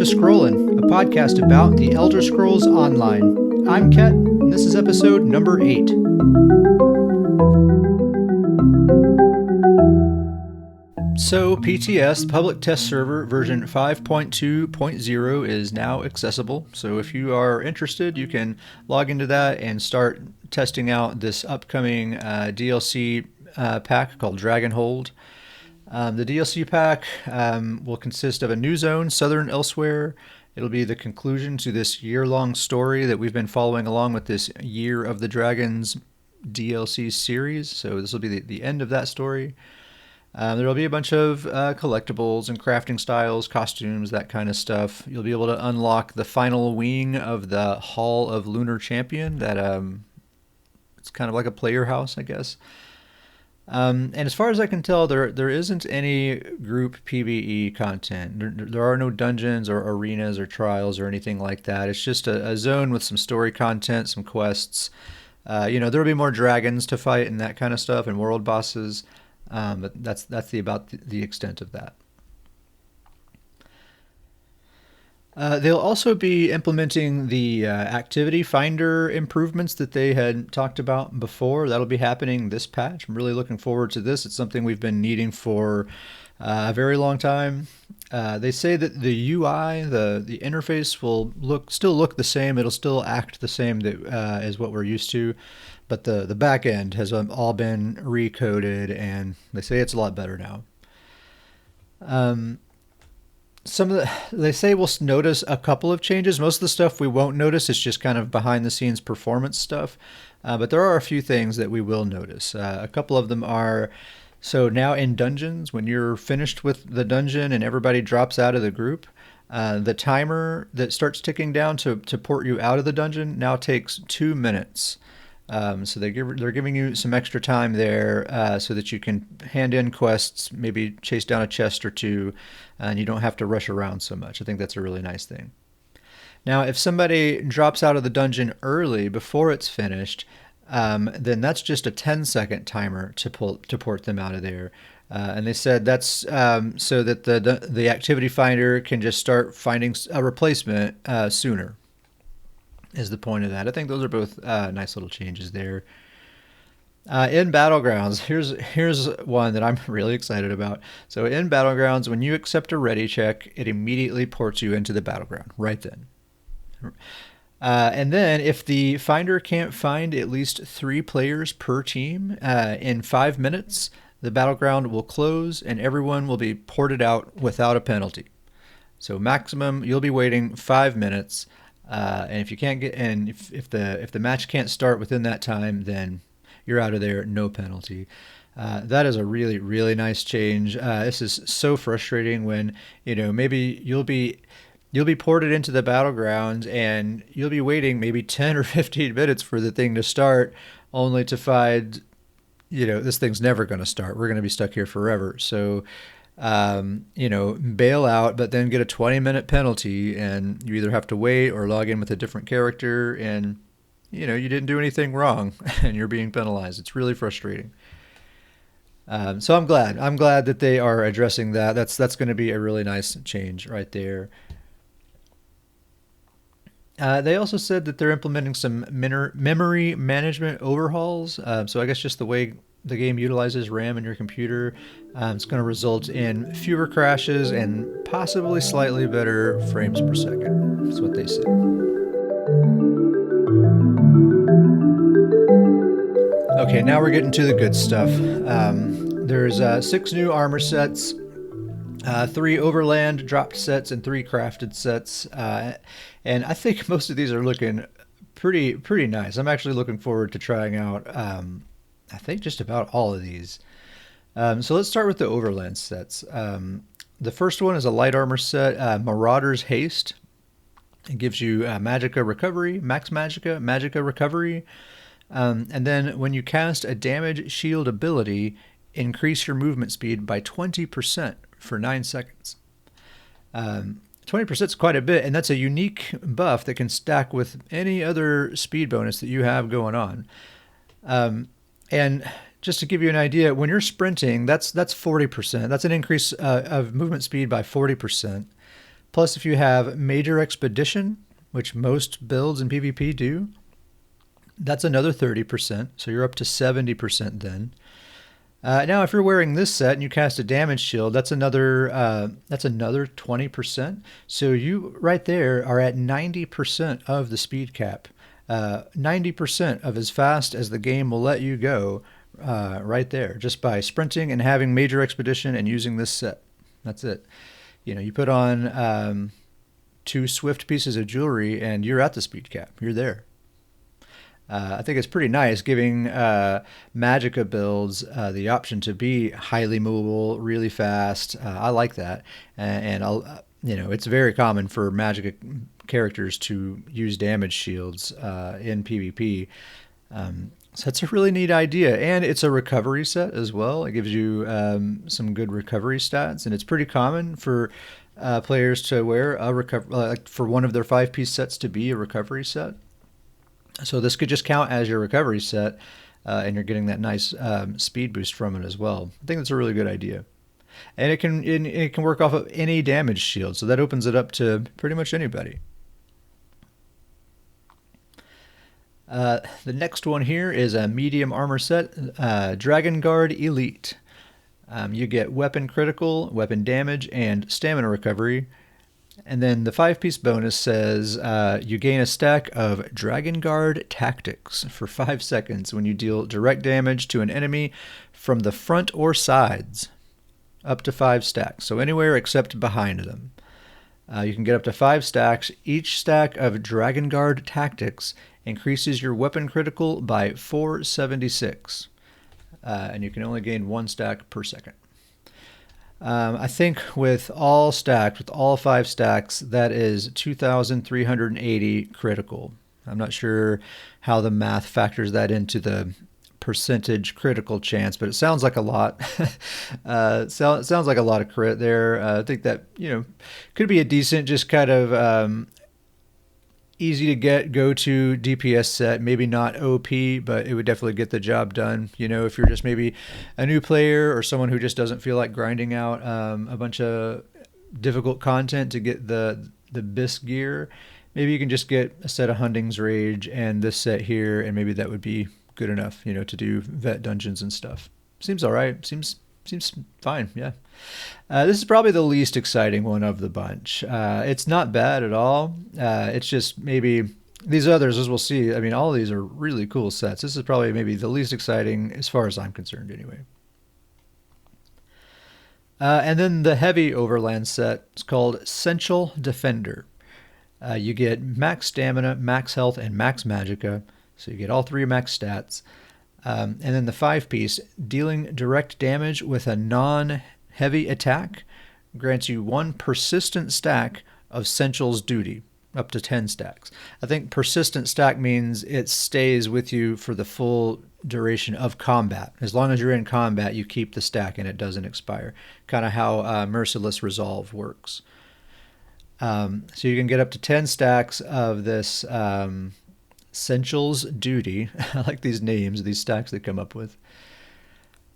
to Scrollin', a podcast about the Elder Scrolls Online. I'm Ket, and this is episode number 8. So, PTS, public test server version 5.2.0 is now accessible. So if you are interested, you can log into that and start testing out this upcoming DLC pack called Dragonhold. The DLC pack will consist of a new zone, Southern Elsewhere. It'll be the conclusion to this year-long story that we've been following along with this Year of the Dragons DLC series. So this will be the end of that story. There will be a bunch of collectibles and crafting styles, costumes, that kind of stuff. You'll be able to unlock the final wing of the Hall of Lunar Champion. That it's kind of like a player house, I guess. And as far as I can tell, there isn't any group PvE content. There are no dungeons or arenas or trials or anything like that. It's just a zone with some story content, some quests. There'll be more dragons to fight and that kind of stuff, and world bosses. But that's about the extent of that. They'll also be implementing the activity finder improvements that they had talked about before. That'll be happening this patch. I'm really looking forward to this. It's something we've been needing for a very long time. They say that the UI, the interface, will still look the same. It'll still act the same as what we're used to, but the back end has all been recoded, and they say it's a lot better now. They say we'll notice a couple of changes. Most of the stuff we won't notice. It's just kind of behind the scenes performance stuff. But there are a few things that we will notice. A couple of them are, so now in dungeons, when you're finished with the dungeon and everybody drops out of the group, the timer that starts ticking down to port you out of the dungeon now takes 2 minutes. So they're giving you some extra time there so that you can hand in quests, maybe chase down a chest or two, and you don't have to rush around so much. I think that's a really nice thing. Now, if somebody drops out of the dungeon early before it's finished, then that's just a 10-second timer to port them out of there. And they said that's so that the activity finder can just start finding a replacement sooner. Is the point of that. I think those are both nice little changes there. In Battlegrounds, here's one that I'm really excited about. So in Battlegrounds, when you accept a ready check, it immediately ports you into the battleground right then. And then if the finder can't find at least 3 players per team in 5 minutes, the battleground will close and everyone will be ported out without a penalty. So maximum, you'll be waiting 5 minutes. And if you can't get, and if the match can't start within that time, then you're out of there, no penalty. That is a really, really nice change. This is so frustrating when, maybe you'll be ported into the battleground and you'll be waiting maybe 10 or 15 minutes for the thing to start, only to find, this thing's never going to start. We're going to be stuck here forever. So, bail out, but then get a 20-minute penalty, and you either have to wait or log in with a different character, and you didn't do anything wrong, and you're being penalized. It's really frustrating. So I'm glad that they are addressing that. That's going to be a really nice change right there. They also said that they're implementing some memory management overhauls. So I guess just the way the game utilizes RAM in your computer, it's going to result in fewer crashes and possibly slightly better frames per second. That's what they say. Okay, now we're getting to the good stuff. There's 6 new armor sets, 3 overland dropped sets, and 3 crafted sets. And I think most of these are looking pretty nice. I'm actually looking forward to trying out I think just about all of these. So let's start with the overland sets. The first one is a light armor set, Marauder's Haste. It gives you Magicka Recovery, Max Magicka Recovery. And then when you cast a damage shield ability, increase your movement speed by 20% for 9 seconds. 20% is quite a bit, and that's a unique buff that can stack with any other speed bonus that you have going on. And just to give you an idea, when you're sprinting, that's 40%. That's an increase of movement speed by 40%. Plus, if you have Major Expedition, which most builds in PvP do, that's another 30%, so you're up to 70% then. Now, if you're wearing this set and you cast a damage shield, that's another 20%. So you right there are at 90% of the speed cap. 90% of as fast as the game will let you go, right there, just by sprinting and having Major Expedition and using this set. That's it. You put on 2 swift pieces of jewelry and you're at the speed cap. You're there. I think it's pretty nice giving Magicka builds the option to be highly movable, really fast. I like that, and I'll, it's very common for Magicka characters to use damage shields in PvP. So that's a really neat idea, and it's a recovery set as well. It gives you some good recovery stats, and it's pretty common for players to wear for one of their 5-piece sets to be a recovery set. So this could just count as your recovery set, and you're getting that nice speed boost from it as well. I think that's a really good idea. And it can work off of any damage shield, so that opens it up to pretty much anybody. The next one here is a medium armor set, Dragon Guard Elite. You get weapon critical, weapon damage, and stamina recovery. And then the 5-piece bonus says you gain a stack of Dragon Guard Tactics for 5 seconds when you deal direct damage to an enemy from the front or sides, up to 5 stacks, so anywhere except behind them. You can get up to 5 stacks. Each stack of Dragon Guard Tactics increases your weapon critical by 476, and you can only gain 1 stack per second. I think with all 5 stacks, that is 2,380 critical. I'm not sure how the math factors that into the percentage critical chance, but it sounds like a lot. Sounds like a lot of crit there. I think that, could be a decent, just kind of easy to get go-to DPS set. Maybe not OP, but it would definitely get the job done. If you're just maybe a new player or someone who just doesn't feel like grinding out a bunch of difficult content to get the BIS gear, maybe you can just get a set of Hunding's Rage and this set here, and maybe that would be good enough, to do vet dungeons and stuff. Seems all right. Seems fine, yeah. This is probably the least exciting one of the bunch. It's not bad at all. It's just maybe these others, as we'll see, all of these are really cool sets. This is probably maybe the least exciting as far as I'm concerned anyway. And then the heavy overland set is called Essential Defender. You get max stamina, max health, and max magicka. So you get all 3 max stats. And then the 5-piece, dealing direct damage with a non-heavy attack, grants you 1 persistent stack of Essentials duty, up to 10 stacks. I think persistent stack means it stays with you for the full duration of combat. As long as you're in combat, you keep the stack and it doesn't expire. Kind of how Merciless Resolve works. So you can get up to 10 stacks of this Essentials duty. I like these names, these stacks they come up with.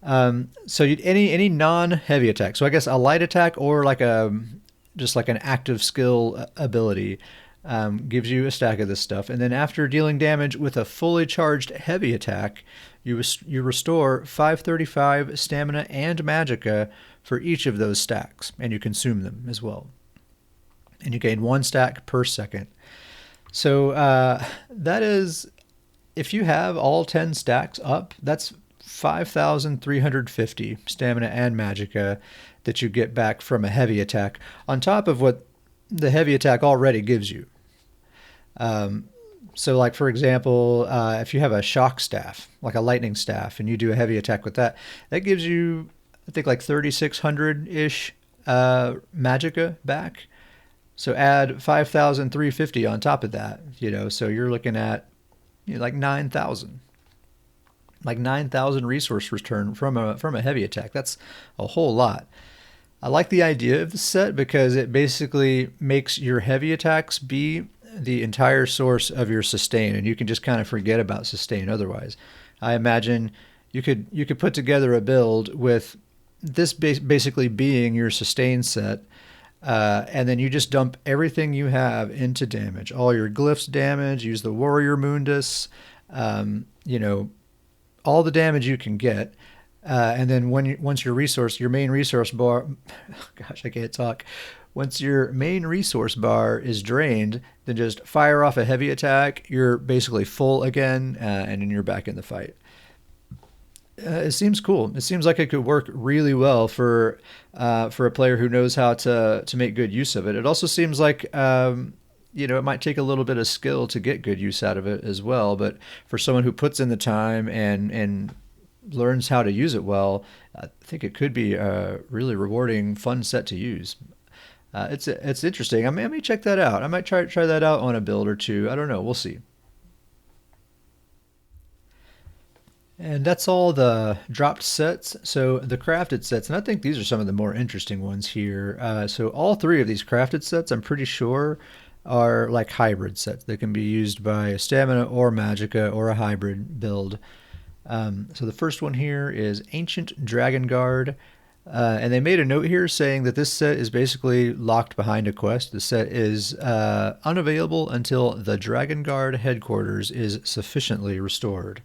So any non-heavy attack. So I guess a light attack or just like an active skill ability gives you a stack of this stuff. And then after dealing damage with a fully charged heavy attack, you restore 535 stamina and magicka for each of those stacks, and you consume them as well. And you gain 1 stack per second. So that is, if you have all 10 stacks up, that's 5,350 stamina and magicka that you get back from a heavy attack, on top of what the heavy attack already gives you. So like, for example, if you have a shock staff, like a lightning staff, and you do a heavy attack with that, that gives you, I think, like 3,600-ish magicka back. So add 5,350 on top of that, so you're looking at like 9,000. Like 9,000 resource return from a heavy attack. That's a whole lot. I like the idea of the set because it basically makes your heavy attacks be the entire source of your sustain, and you can just kind of forget about sustain otherwise. I imagine you could put together a build with this basically being your sustain set, And then you just dump everything you have into damage. All your glyphs damage, use the Warrior Mundus, you know, all the damage you can get. And then once your main resource bar, gosh, I can't talk. Once your main resource bar is drained, then just fire off a heavy attack. You're basically full again, and then you're back in the fight. It seems cool. It seems like it could work really well for a player who knows how to make good use of it. It also seems like it might take a little bit of skill to get good use out of it as well. But for someone who puts in the time and learns how to use it well, I think it could be a really rewarding, fun set to use. It's interesting. I may check that out. I might try that out on a build or two. I don't know. We'll see. And that's all the dropped sets. So the crafted sets, and I think these are some of the more interesting ones here. So all three of these crafted sets, I'm pretty sure, are like hybrid sets. They can be used by a stamina or magicka or a hybrid build. So the first one here is Ancient Dragon Guard. And they made a note here saying that this set is basically locked behind a quest. The set is unavailable until the Dragon Guard headquarters is sufficiently restored.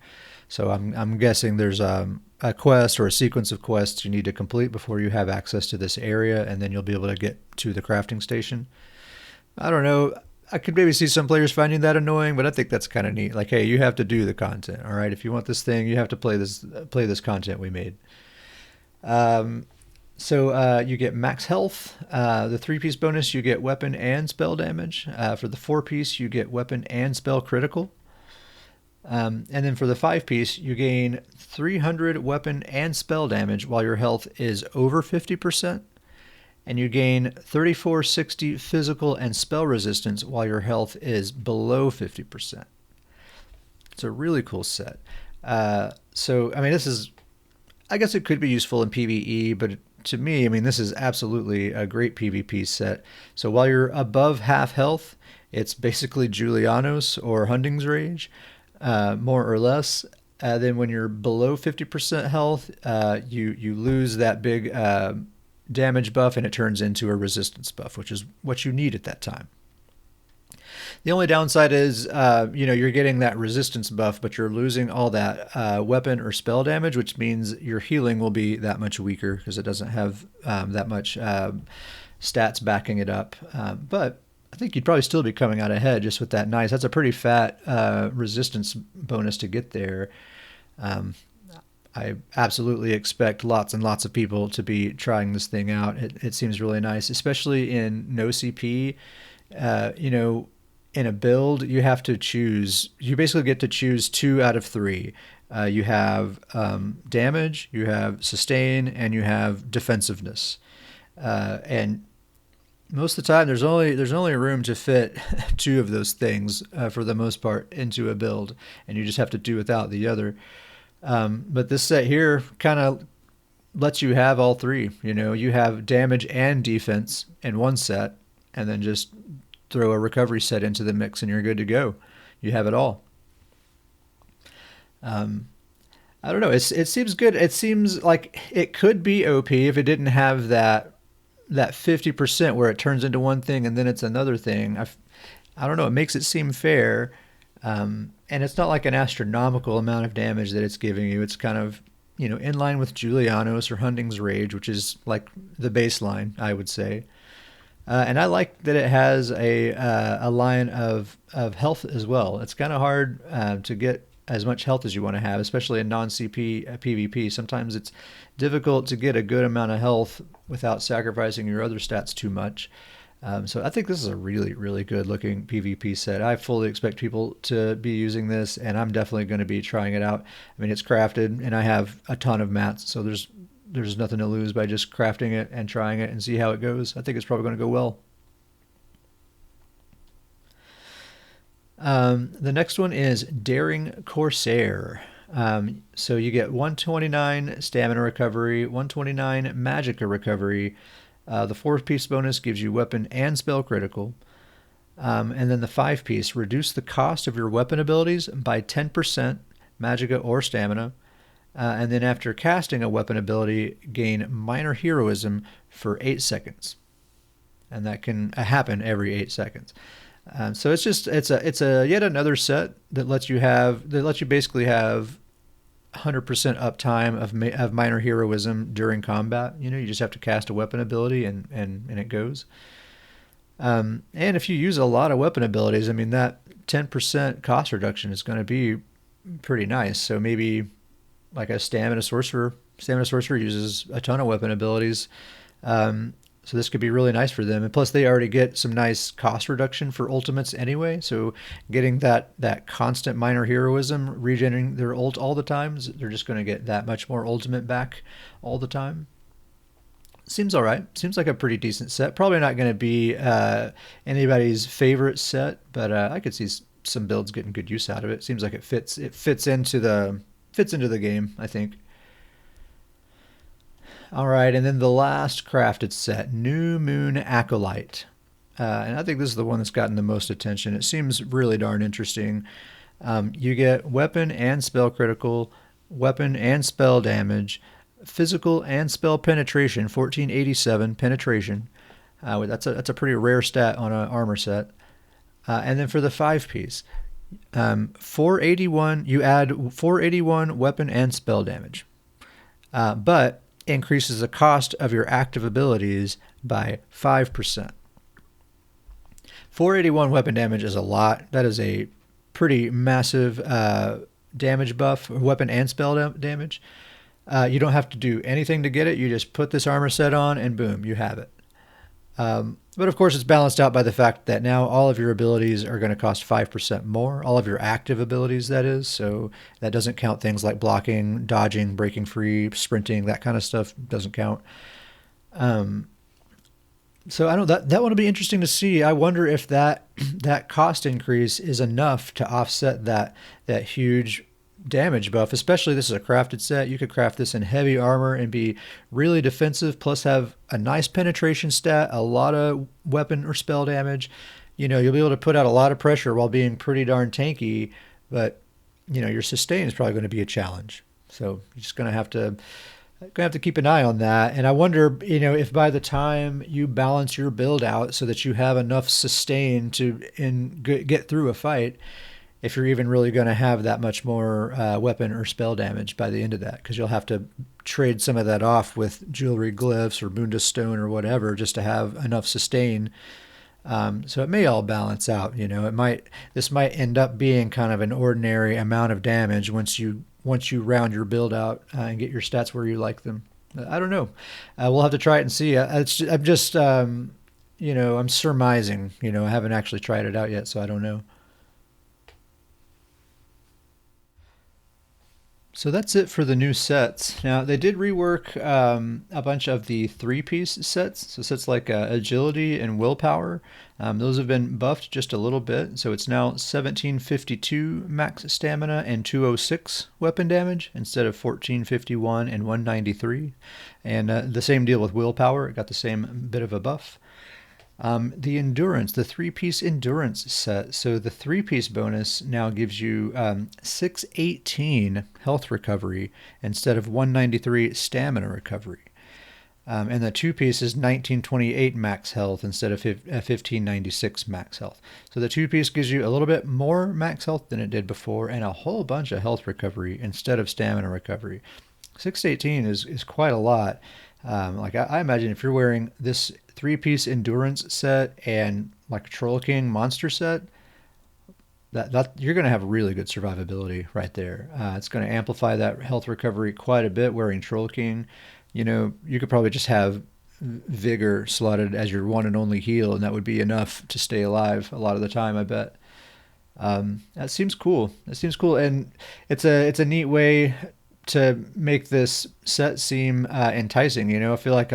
So I'm guessing there's a quest or a sequence of quests you need to complete before you have access to this area, and then you'll be able to get to the crafting station. I don't know. I could maybe see some players finding that annoying, but I think that's kind of neat. Like, hey, you have to do the content, all right? If you want this thing, you have to play this content we made. So you get max health. The 3-piece bonus, you get weapon and spell damage. For the 4-piece, you get weapon and spell critical. And then for the 5-piece, you gain 300 weapon and spell damage while your health is over 50%. And you gain 3460 physical and spell resistance while your health is below 50%. It's a really cool set. So, I mean, I guess it could be useful in PvE, but to me, I mean, this is absolutely a great PvP set. So while you're above half health, it's basically Julianos or Hunding's Rage. More or less. Then when you're below 50% health, you lose that big damage buff and it turns into a resistance buff, which is what you need at that time. The only downside is, you're getting that resistance buff, but you're losing all that weapon or spell damage, which means your healing will be that much weaker because it doesn't have that much stats backing it up. But I think you'd probably still be coming out ahead just with that nice. That's a pretty fat resistance bonus to get there. I absolutely expect lots and lots of people to be trying this thing out. It seems really nice, especially in no CP. In a build, you have to choose. You basically get to choose 2 out of 3. You have damage, you have sustain, and you have defensiveness. And most of the time, there's only room to fit 2 of those things for the most part into a build, and you just have to do without the other. But this set here kind of lets you have all 3. You have damage and defense in one set, and then just throw a recovery set into the mix, and you're good to go. You have it all. I don't know. It seems good. It seems like it could be OP if it didn't have that 50% where it turns into one thing and then it's another thing. I don't know. It makes it seem fair. And it's not like an astronomical amount of damage that it's giving you. It's kind of, in line with Julianos or Hunding's Rage, which is like the baseline, I would say. And I like that it has a line of health as well. It's kind of hard to get as much health as you want to have, especially in non-CP PvP. Sometimes it's difficult to get a good amount of health without sacrificing your other stats too much. So I think this is a really, really good looking PvP set. I fully expect people to be using this, and I'm definitely going to be trying it out. I mean, it's crafted, and I have a ton of mats, so there's nothing to lose by just crafting it and trying it and see how it goes. I think it's probably going to go well. The next one is Daring Corsair. So you get 129 stamina recovery, 129 magicka recovery. The 4-piece bonus gives you weapon and spell critical. And then the 5-piece, reduce the cost of your weapon abilities by 10%, magicka or stamina. And then after casting a weapon ability, gain minor heroism for 8 seconds. and that can happen every 8 seconds. So it's a yet another set that lets you basically have 100% uptime of minor heroism during combat. You just have to cast a weapon ability and it goes. And if you use a lot of weapon abilities, I mean, that 10% cost reduction is going to be pretty nice. So maybe like a stamina sorcerer. Stamina sorcerer uses a ton of weapon abilities. So this could be really nice for them. And plus they already get some nice cost reduction for ultimates anyway. So getting that constant minor heroism, regenerating their ult all the time, they're just going to get that much more ultimate back all the time. Seems all right. Seems like a pretty decent set. Probably not going to be anybody's favorite set, but I could see some builds getting good use out of it. Seems like it fits. It fits into the game, I think. All right, and then the last crafted set, New Moon Acolyte. And I think this is the one that's gotten the most attention. It seems really darn interesting. You get weapon and spell critical, weapon and spell damage, physical and spell penetration, 1487 penetration. That's a pretty rare stat on an armor set. And then for the 5-piece, 481, you add 481 weapon and spell damage. But increases the cost of your active abilities by 5%. 481 weapon damage is a lot. That is a pretty massive damage buff, weapon and spell damage. You don't have to do anything to get it. You just put this armor set on and boom, you have it. But of course, it's balanced out by the fact that now all of your abilities are going to cost 5% more. All of your active abilities, that is. So that doesn't count things like blocking, dodging, breaking free, sprinting, that kind of stuff doesn't count. So I don't. That one will be interesting to see. I wonder if that cost increase is enough to offset that huge damage buff. Especially, this is a crafted set. You could craft this in heavy armor and be really defensive, plus have a nice penetration stat, a lot of weapon or spell damage. You'll be able to put out a lot of pressure while being pretty darn tanky, but your sustain is probably going to be a challenge. So you're just going to have to keep an eye on that. And I wonder, if by the time you balance your build out so that you have enough sustain to get through a fight, if you're even really going to have that much more weapon or spell damage by the end of that, because you'll have to trade some of that off with jewelry, glyphs, or Mundus stone or whatever just to have enough sustain. So it may all balance out. This might end up being kind of an ordinary amount of damage once you round your build out and get your stats where you like them. I don't know. We'll have to try it and see. I'm just I'm surmising. I haven't actually tried it out yet, so I don't know. So that's it for the new sets. Now, they did rework a bunch of the 3-piece sets. So sets like Agility and Willpower. Those have been buffed just a little bit. So it's now 1752 max stamina and 206 weapon damage instead of 1451 and 193. And the same deal with Willpower. It got the same bit of a buff. The endurance, the 3-piece endurance set. So the 3-piece bonus now gives you 618 health recovery instead of 193 stamina recovery. And the 2-piece is 1928 max health instead of 1596 max health. So the 2-piece gives you a little bit more max health than it did before and a whole bunch of health recovery instead of stamina recovery. 618 is quite a lot. I imagine if you're wearing this 3-piece endurance set and like a Troll King monster set, that you're going to have really good survivability right there. It's going to amplify that health recovery quite a bit wearing Troll King. You could probably just have Vigor slotted as your one and only heal, and that would be enough to stay alive a lot of the time, I bet. That seems cool. And it's a neat way to make this set seem enticing. I feel like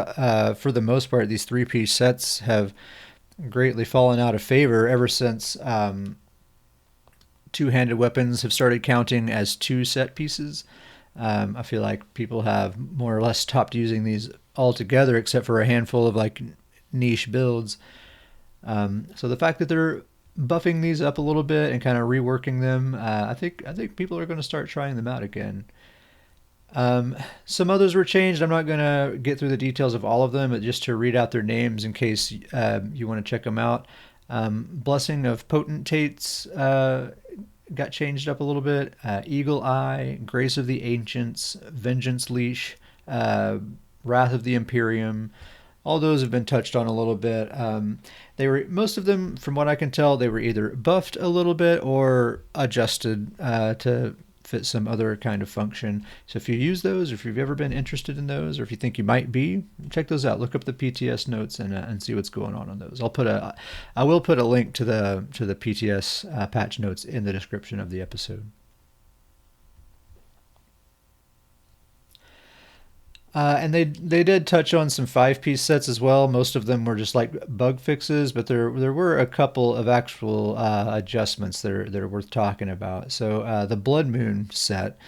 for the most part, these 3-piece sets have greatly fallen out of favor ever since two-handed weapons have started counting as 2 set pieces. I feel like people have more or less stopped using these altogether, except for a handful of like niche builds. So the fact that they're buffing these up a little bit and kind of reworking them, I think people are going to start trying them out again. Some others were changed. I'm not going to get through the details of all of them, but just to read out their names in case you want to check them out. Blessing of Potentates got changed up a little bit. Eagle Eye, Grace of the Ancients, Vengeance Leash, Wrath of the Imperium. All those have been touched on a little bit. They were most of them, from what I can tell, they were either buffed a little bit or adjusted to fit some other kind of function. So if you use those, or if you've ever been interested in those, or if you think you might be, check those out. Look up the PTS notes and see what's going on those. I will put a link to the PTS patch notes in the description of the episode. And they did touch on some 5-piece sets as well. Most of them were just like bug fixes, but there were a couple of actual adjustments that are worth talking about. So the Blood Moon set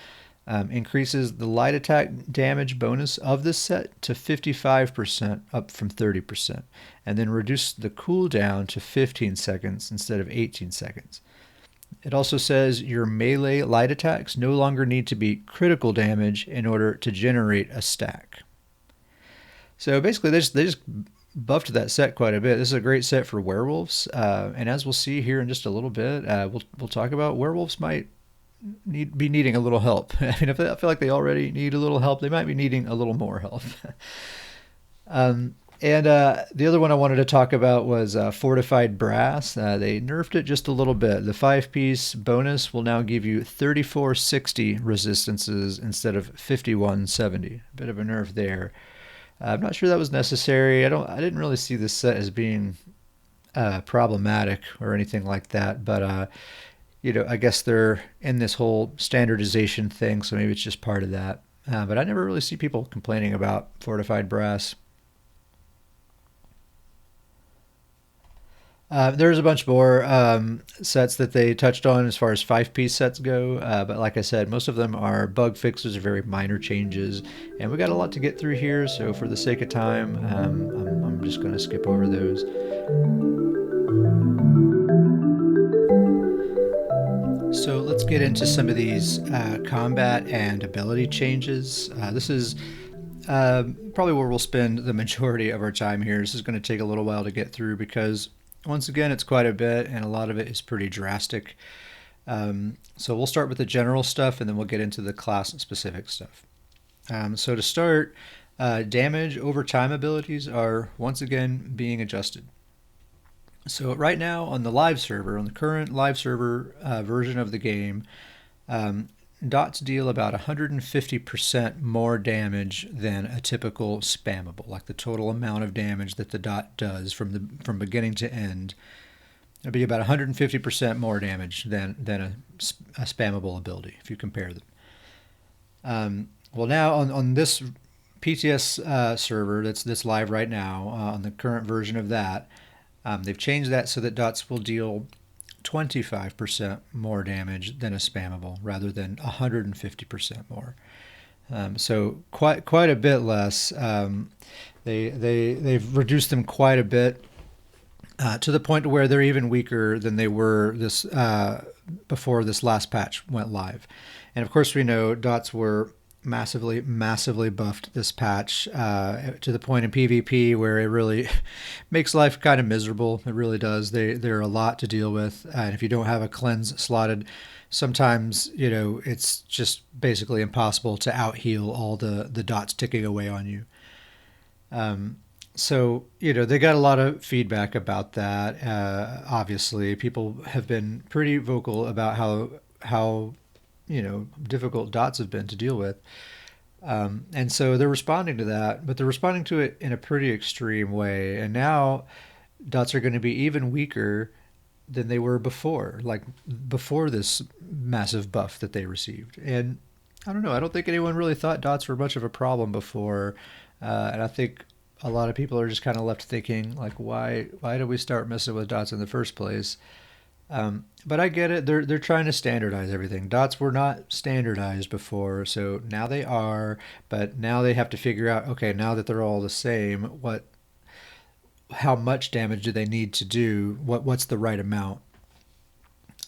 increases the light attack damage bonus of this set to 55%, up from 30%, and then reduce the cooldown to 15 seconds instead of 18 seconds. It also says your melee light attacks no longer need to be critical damage in order to generate a stack. So basically, they just buffed that set quite a bit. This is a great set for werewolves, and as we'll see here in just a little bit, we'll talk about werewolves might be needing a little help. I mean, if I feel like they already need a little help, they might be needing a little more help. And the other one I wanted to talk about was Fortified Brass. They nerfed it just a little bit. The 5-piece bonus will now give you 3460 resistances instead of 5170. A bit of a nerf there. I'm not sure that was necessary. I didn't really see this set as being problematic or anything like that. But I guess they're in this whole standardization thing, so maybe it's just part of that. But I never really see people complaining about Fortified Brass. There's a bunch more sets that they touched on as far as 5-piece sets go, but like I said, most of them are bug fixes or very minor changes, and we got a lot to get through here, so for the sake of time, I'm just going to skip over those. So let's get into some of these combat and ability changes. This is probably where we'll spend the majority of our time here. This is going to take a little while to get through because once again, it's quite a bit, and a lot of it is pretty drastic. So we'll start with the general stuff, and then we'll get into the class-specific stuff. So to start, damage over time abilities are once again being adjusted. So right now on the live server, on the current live server version of the game, dots deal about 150% more damage than a typical spammable, like the total amount of damage that the dot does from beginning to end. It'll be about 150% more damage than a spammable ability if you compare them. Well, now on this PTS server that's live right now, on the current version of that, they've changed that so that dots will deal 25% more damage than a spammable rather than 150% more. So quite a bit less. They've reduced them quite a bit to the point where they're even weaker than they were this before this last patch went live. And of course we know dots were massively buffed this patch to the point in PvP where it really makes life kind of miserable. It really does. They're a lot to deal with, and if you don't have a cleanse slotted, sometimes it's just basically impossible to out heal all the dots ticking away on you. So they got a lot of feedback about that. Obviously, people have been pretty vocal about how difficult dots have been to deal with. And so they're responding to that, but they're responding to it in a pretty extreme way. And now dots are going to be even weaker than they were before this massive buff that they received. And I don't know, I don't think anyone really thought dots were much of a problem before. And I think a lot of people are just kind of left thinking, like, why did we start messing with dots in the first place? But I get it. They're trying to standardize everything. Dots were not standardized before, so now they are. But now they have to figure out, okay, now that they're all the same, how much damage do they need to do? What's the right amount?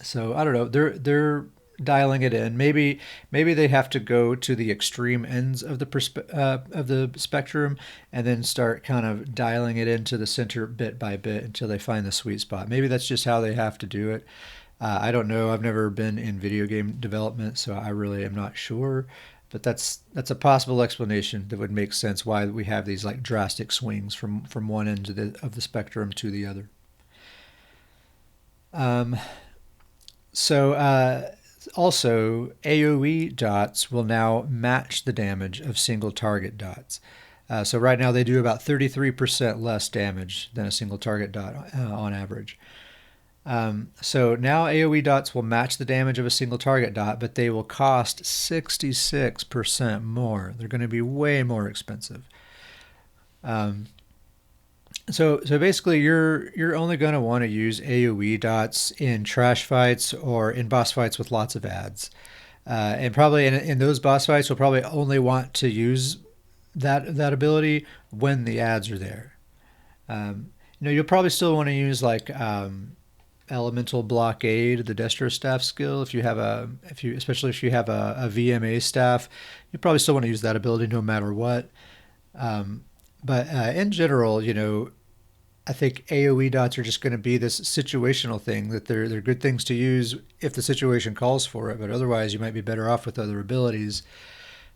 So I don't know. dialing it in. Maybe they have to go to the extreme ends of the spectrum and then start kind of dialing it into the center bit by bit until they find the sweet spot. Maybe that's just how they have to do it. I don't know. I've never been in video game development, so I really am not sure. But that's a possible explanation that would make sense why we have these like drastic swings from one end of the spectrum to the other. Um, so also, AoE dots will now match the damage of single target dots. So right now they do about 33% less damage than a single target dot on average. So now AoE dots will match the damage of a single target dot, but they will cost 66% more. They're going to be way more expensive. Um, so basically, you're only going to want to use AoE dots in trash fights or in boss fights with lots of ads, and probably in those boss fights, you'll probably only want to use that ability when the ads are there. You'll probably still want to use like elemental blockade, the destro staff skill. Especially if you have a VMA staff, you probably still want to use that ability no matter what. But in general, I think AoE dots are just going to be this situational thing that they're good things to use if the situation calls for it, but otherwise you might be better off with other abilities.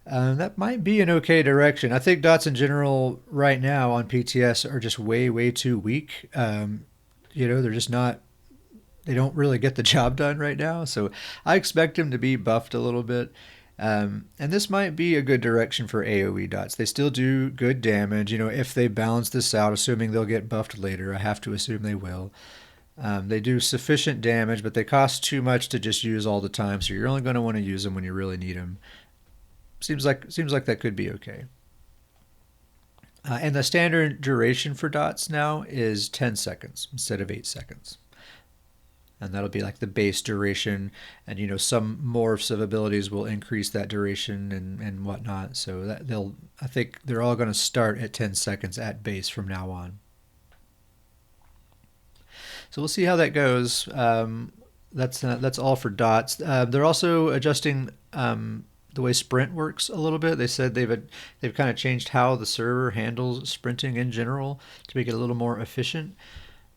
That might be an okay direction. I think dots in general right now on PTS are just way, way too weak. They're just not, they don't really get the job done right now. So I expect them to be buffed a little bit. And this might be a good direction for AoE dots. They still do good damage, if they balance this out, assuming they'll get buffed later. I have to assume they will. They do sufficient damage, but they cost too much to just use all the time, so you're only going to want to use them when you really need them. Seems like that could be okay. And the standard duration for dots now is 10 seconds instead of 8 seconds. And that'll be like the base duration, and some morphs of abilities will increase that duration and whatnot. So I think they're all going to start at 10 seconds at base from now on. So we'll see how that goes. That's all for dots. They're also adjusting the way sprint works a little bit. They said they've kind of changed how the server handles sprinting in general to make it a little more efficient.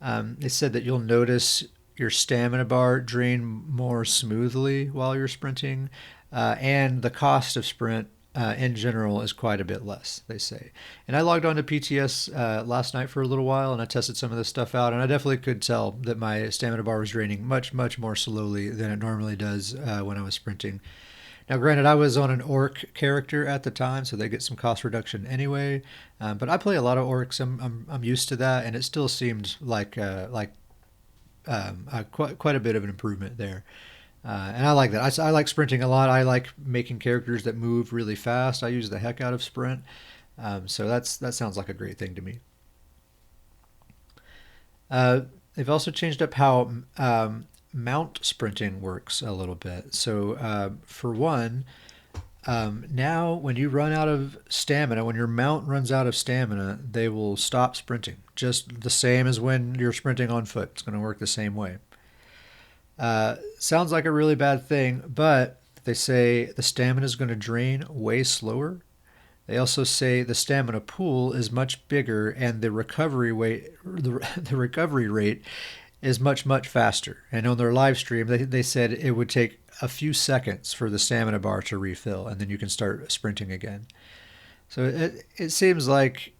They said that you'll notice your stamina bar drain more smoothly while you're sprinting, and the cost of sprint in general is quite a bit less, they say. And I logged on to PTS last night for a little while, and I tested some of this stuff out, and I definitely could tell that my stamina bar was draining much, much more slowly than it normally does when I was sprinting. Now, granted, I was on an orc character at the time, so they get some cost reduction anyway. But I play a lot of orcs. I'm used to that, and it still seemed like quite a bit of an improvement there. And I like that. I like sprinting a lot. I like making characters that move really fast. I use the heck out of sprint. So that sounds like a great thing to me. They've also changed up how mount sprinting works a little bit. So for one, now when you run out of stamina, when your mount runs out of stamina, they will stop sprinting. Just the same as when you're sprinting on foot. It's going to work the same way. Sounds like a really bad thing, but they say the stamina is going to drain way slower. They also say the stamina pool is much bigger and the recovery rate is much, much faster. And on their live stream, they said it would take a few seconds for the stamina bar to refill, and then you can start sprinting again. So it seems like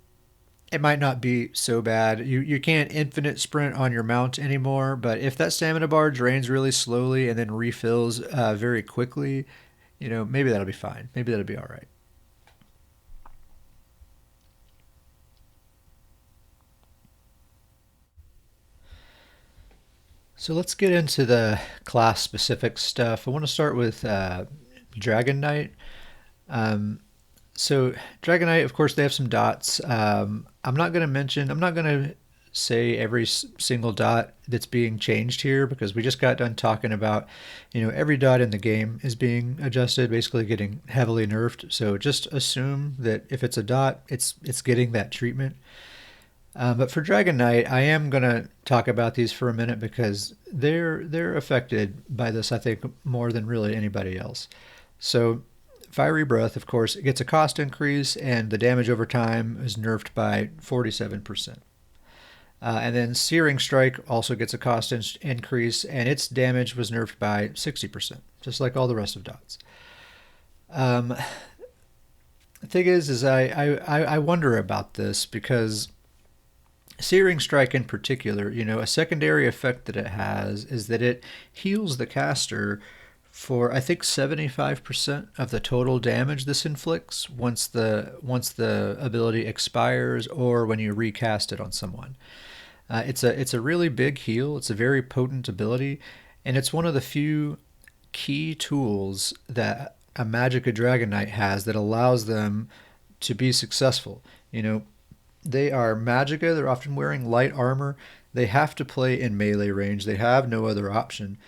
it might not be so bad. You can't infinite sprint on your mount anymore, but if that stamina bar drains really slowly and then refills very quickly, maybe that'll be fine. Maybe that'll be all right. So let's get into the class-specific stuff. I want to start with Dragon Knight. So Dragon Knight, of course, they have some dots. I'm not going to say every single dot that's being changed here because we just got done talking about, every dot in the game is being adjusted, basically getting heavily nerfed. So just assume that if it's a dot, it's getting that treatment. But for Dragon Knight, I am gonna talk about these for a minute because they're affected by this, I think, more than really anybody else. So Fiery Breath, of course, it gets a cost increase, and the damage over time is nerfed by 47%. And then Searing Strike also gets a cost increase, and its damage was nerfed by 60%, just like all the rest of dots. Um, the thing is I wonder about this because Searing Strike in particular, a secondary effect that it has is that it heals the caster for I think 75% of the total damage this inflicts once the ability expires or when you recast it on someone. It's a really big heal. It's a very potent ability, and it's one of the few key tools that a Magicka Dragon Knight has that allows them to be successful. They are Magicka. They're often wearing light armor. They have to play in melee range. They have no other option.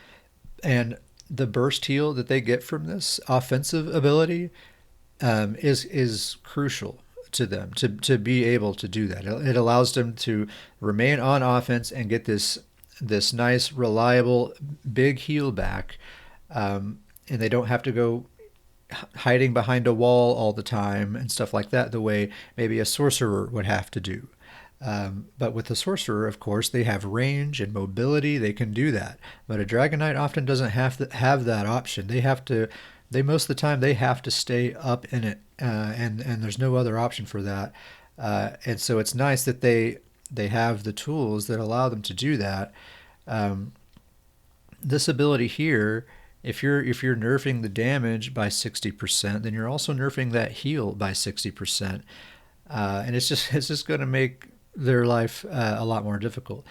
And the burst heal that they get from this offensive ability is crucial to them to be able to do that. It allows them to remain on offense and get this nice, reliable, big heal back, and they don't have to go hiding behind a wall all the time and stuff like that, the way maybe a sorcerer would have to do. But with the sorcerer, of course, they have range and mobility. They can do that. But a Dragon Knight often doesn't have that option. They have to. They most of the time they have to stay up in it, and there's no other option for that. And so it's nice that they have the tools that allow them to do that. Um, this ability here, if you're nerfing the damage by 60%, then you're also nerfing that heal by 60%, and it's just going to make their life a lot more difficult.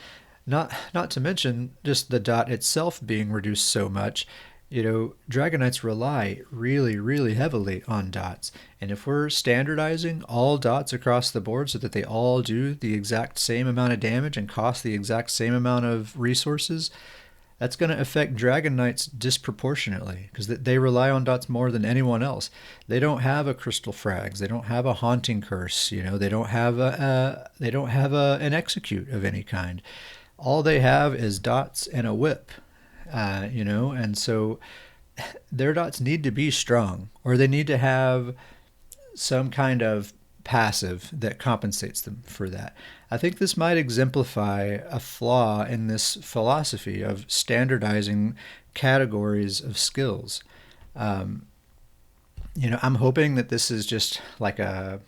Not to mention just the dot itself being reduced so much. Dragon Knights rely really, really heavily on dots. And if we're standardizing all dots across the board so that they all do the exact same amount of damage and cost the exact same amount of resources, that's going to affect Dragon Knights disproportionately because they rely on dots more than anyone else. They don't have a crystal frags. They don't have a haunting curse. They don't have an execute of any kind. All they have is dots and a whip. And so their dots need to be strong, or they need to have some kind of passive that compensates them for that. I think this might exemplify a flaw in this philosophy of standardizing categories of skills. Um, I'm hoping that this is just like a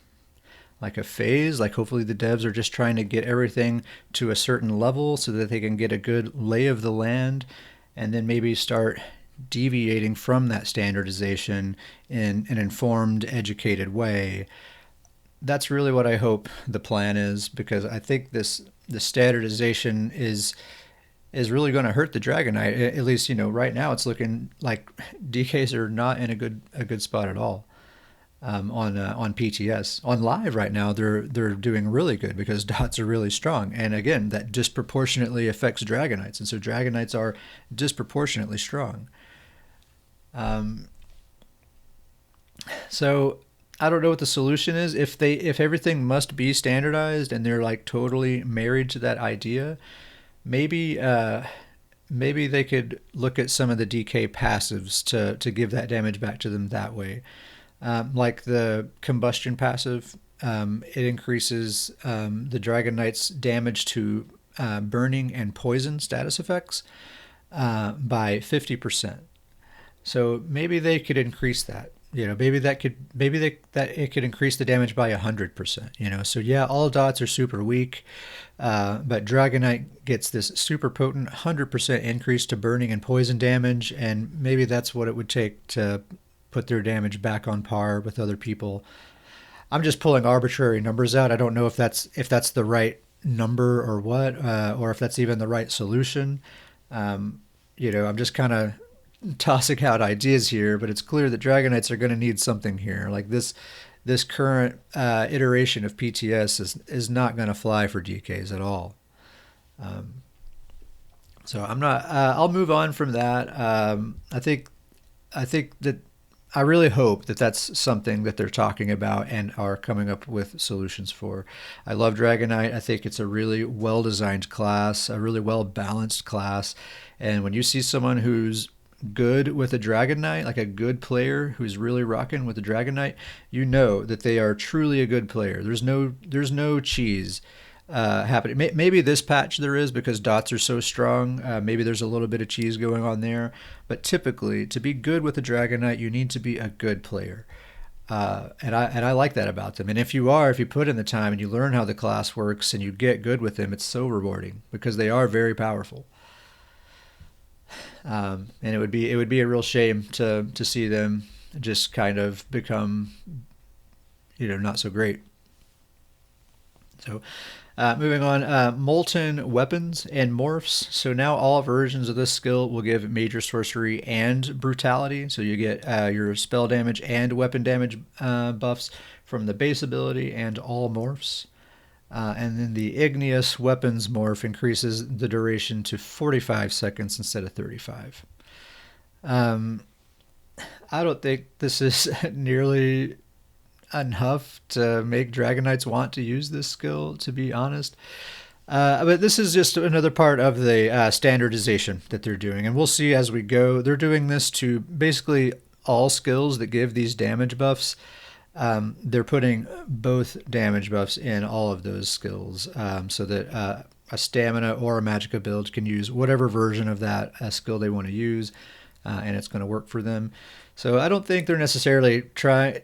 phase. Like hopefully the devs are just trying to get everything to a certain level so that they can get a good lay of the land, and then maybe start deviating from that standardization in an informed, educated way. That's really what I hope the plan is, because I think the standardization is really going to hurt the Dragon Knight. At least right now it's looking like DKs are not in a good spot at all. On PTS. On live right now, they're doing really good because dots are really strong, and again, that disproportionately affects Dragon Knights, and so Dragon Knights are disproportionately strong. Um, so I don't know what the solution is. If everything must be standardized and they're like totally married to that idea, maybe maybe they could look at some of the DK passives to give that damage back to them that way. Like the combustion passive, it increases the Dragon Knight's damage to burning and poison status effects by 50%. So maybe they could increase that. Maybe that it could increase the damage by 100%. So yeah, all dots are super weak, but Dragon Knight gets this super potent 100% increase to burning and poison damage, and maybe that's what it would take to put their damage back on par with other people. I'm just pulling arbitrary numbers out. I don't know if that's the right number or what, or if that's even the right solution. I'm just kind of tossing out ideas here, but it's clear that Dragon Knights are going to need something here. Like this current iteration of PTS is not going to fly for DKs at all. Um, so I'm not. I'll move on from that. I think that I really hope that that's something that they're talking about and are coming up with solutions for. I love Dragonite. I think it's a really well designed class, a really well balanced class. And when you see someone who's good with a Dragonite, like a good player who's really rocking with a Dragonite, you know that they are truly a good player. There's no cheese happening. Maybe this patch there is because dots are so strong. Maybe there's a little bit of cheese going on there. But typically, to be good with a Dragonite, you need to be a good player. And I like that about them. And if you put in the time and you learn how the class works and you get good with them, it's so rewarding because they are very powerful. And it would be a real shame to see them just kind of become not so great. So, moving on, molten weapons and morphs. So now all versions of this skill will give major sorcery and brutality. So you get your spell damage and weapon damage buffs from the base ability and all morphs. And then the igneous weapons morph increases the duration to 45 seconds instead of 35. Um, I don't think this is nearly enough to make Dragonites want to use this skill, to be honest. But this is just another part of the standardization that they're doing. And we'll see as we go. They're doing this to basically all skills that give these damage buffs. They're putting both damage buffs in all of those skills so that a stamina or a magicka build can use whatever version of that skill they want to use, and it's going to work for them. So I don't think they're necessarily trying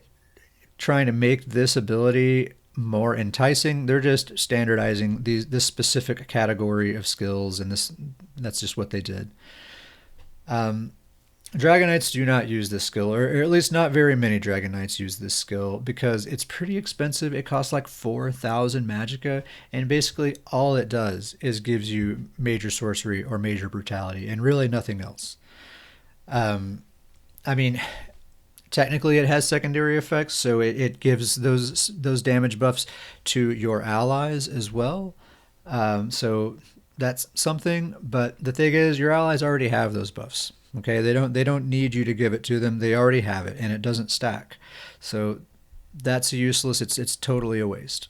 to make this ability more enticing. They're just standardizing this specific category of skills, and that's just what they did. Dragonites do not use this skill, or at least not very many Dragonites use this skill because it's pretty expensive. It costs like 4,000 magicka, and basically all it does is gives you major sorcery or major brutality, and really nothing else. I mean, technically, it has secondary effects, so it gives those damage buffs to your allies as well. So that's something. But the thing is, your allies already have those buffs. Okay, they don't need you to give it to them. They already have it, and it doesn't stack. So that's useless. It's totally a waste.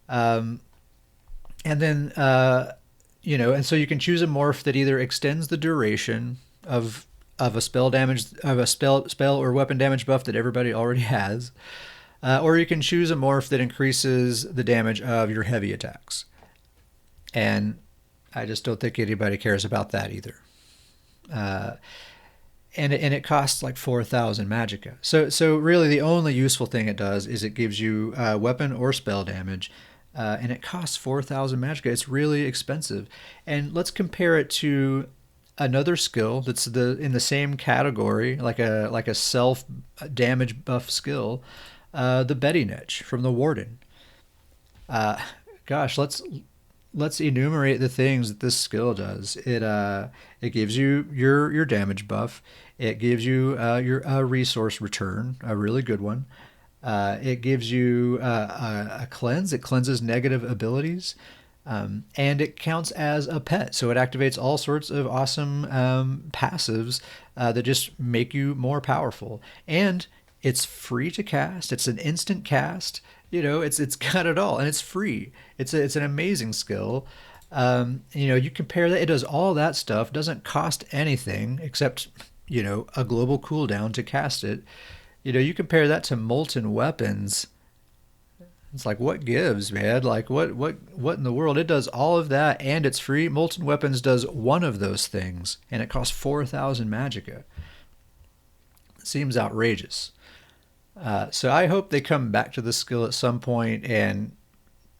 Um, and then and so you can choose a morph that either extends the duration of a spell or weapon damage buff that everybody already has, or you can choose a morph that increases the damage of your heavy attacks. And I just don't think anybody cares about that either. Uh, and it costs like 4,000 magicka. So really the only useful thing it does is it gives you weapon or spell damage, and it costs 4,000 magicka. It's really expensive. And let's compare it to another skill that's in the same category, like a self damage buff skill, the Betting Edge from the Warden. Uh, Gosh, let's enumerate the things that this skill does. It gives you your damage buff. It gives you your resource return, a really good one. It gives you a cleanse. It cleanses negative abilities. And it counts as a pet, so it activates all sorts of awesome passives that just make you more powerful. And it's free to cast. It's an instant cast. It's got it all, and it's free. It's an amazing skill. You compare that; it does all that stuff. Doesn't cost anything except a global cooldown to cast it. You compare that to molten weapons. It's like, what gives, man? Like, what in the world? It does all of that, and it's free. Molten Weapons does one of those things, and it costs 4,000 magicka. It seems outrageous. So I hope they come back to the skill at some point and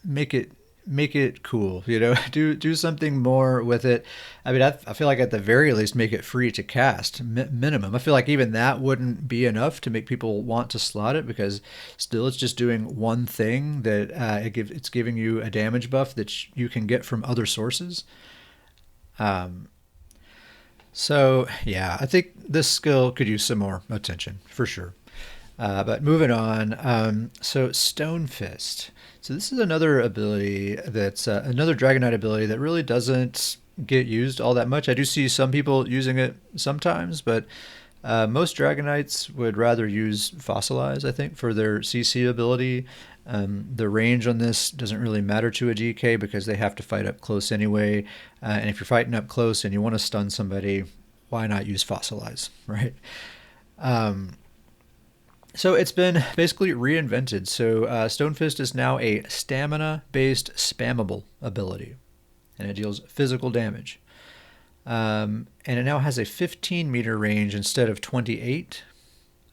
make it cool. Do something more with it. I mean, I feel like at the very least make it free to cast minimum. I feel like even that wouldn't be enough to make people want to slot it because still it's just doing one thing that it's giving you a damage buff that you can get from other sources. Um, so yeah, I think this skill could use some more attention for sure. But moving on, so Stone Fist. So this is another ability that's another Dragonite ability that really doesn't get used all that much. I do see some people using it sometimes, but Most Dragonites would rather use Fossilize, I think, for their CC ability. The range on this doesn't really matter to a DK because they have to fight up close anyway. And if you're fighting up close and you want to stun somebody, why not use Fossilize, right? So it's been basically reinvented. So Stonefist is now a stamina-based spammable ability, and it deals physical damage. And it now has a 15-meter range instead of 28.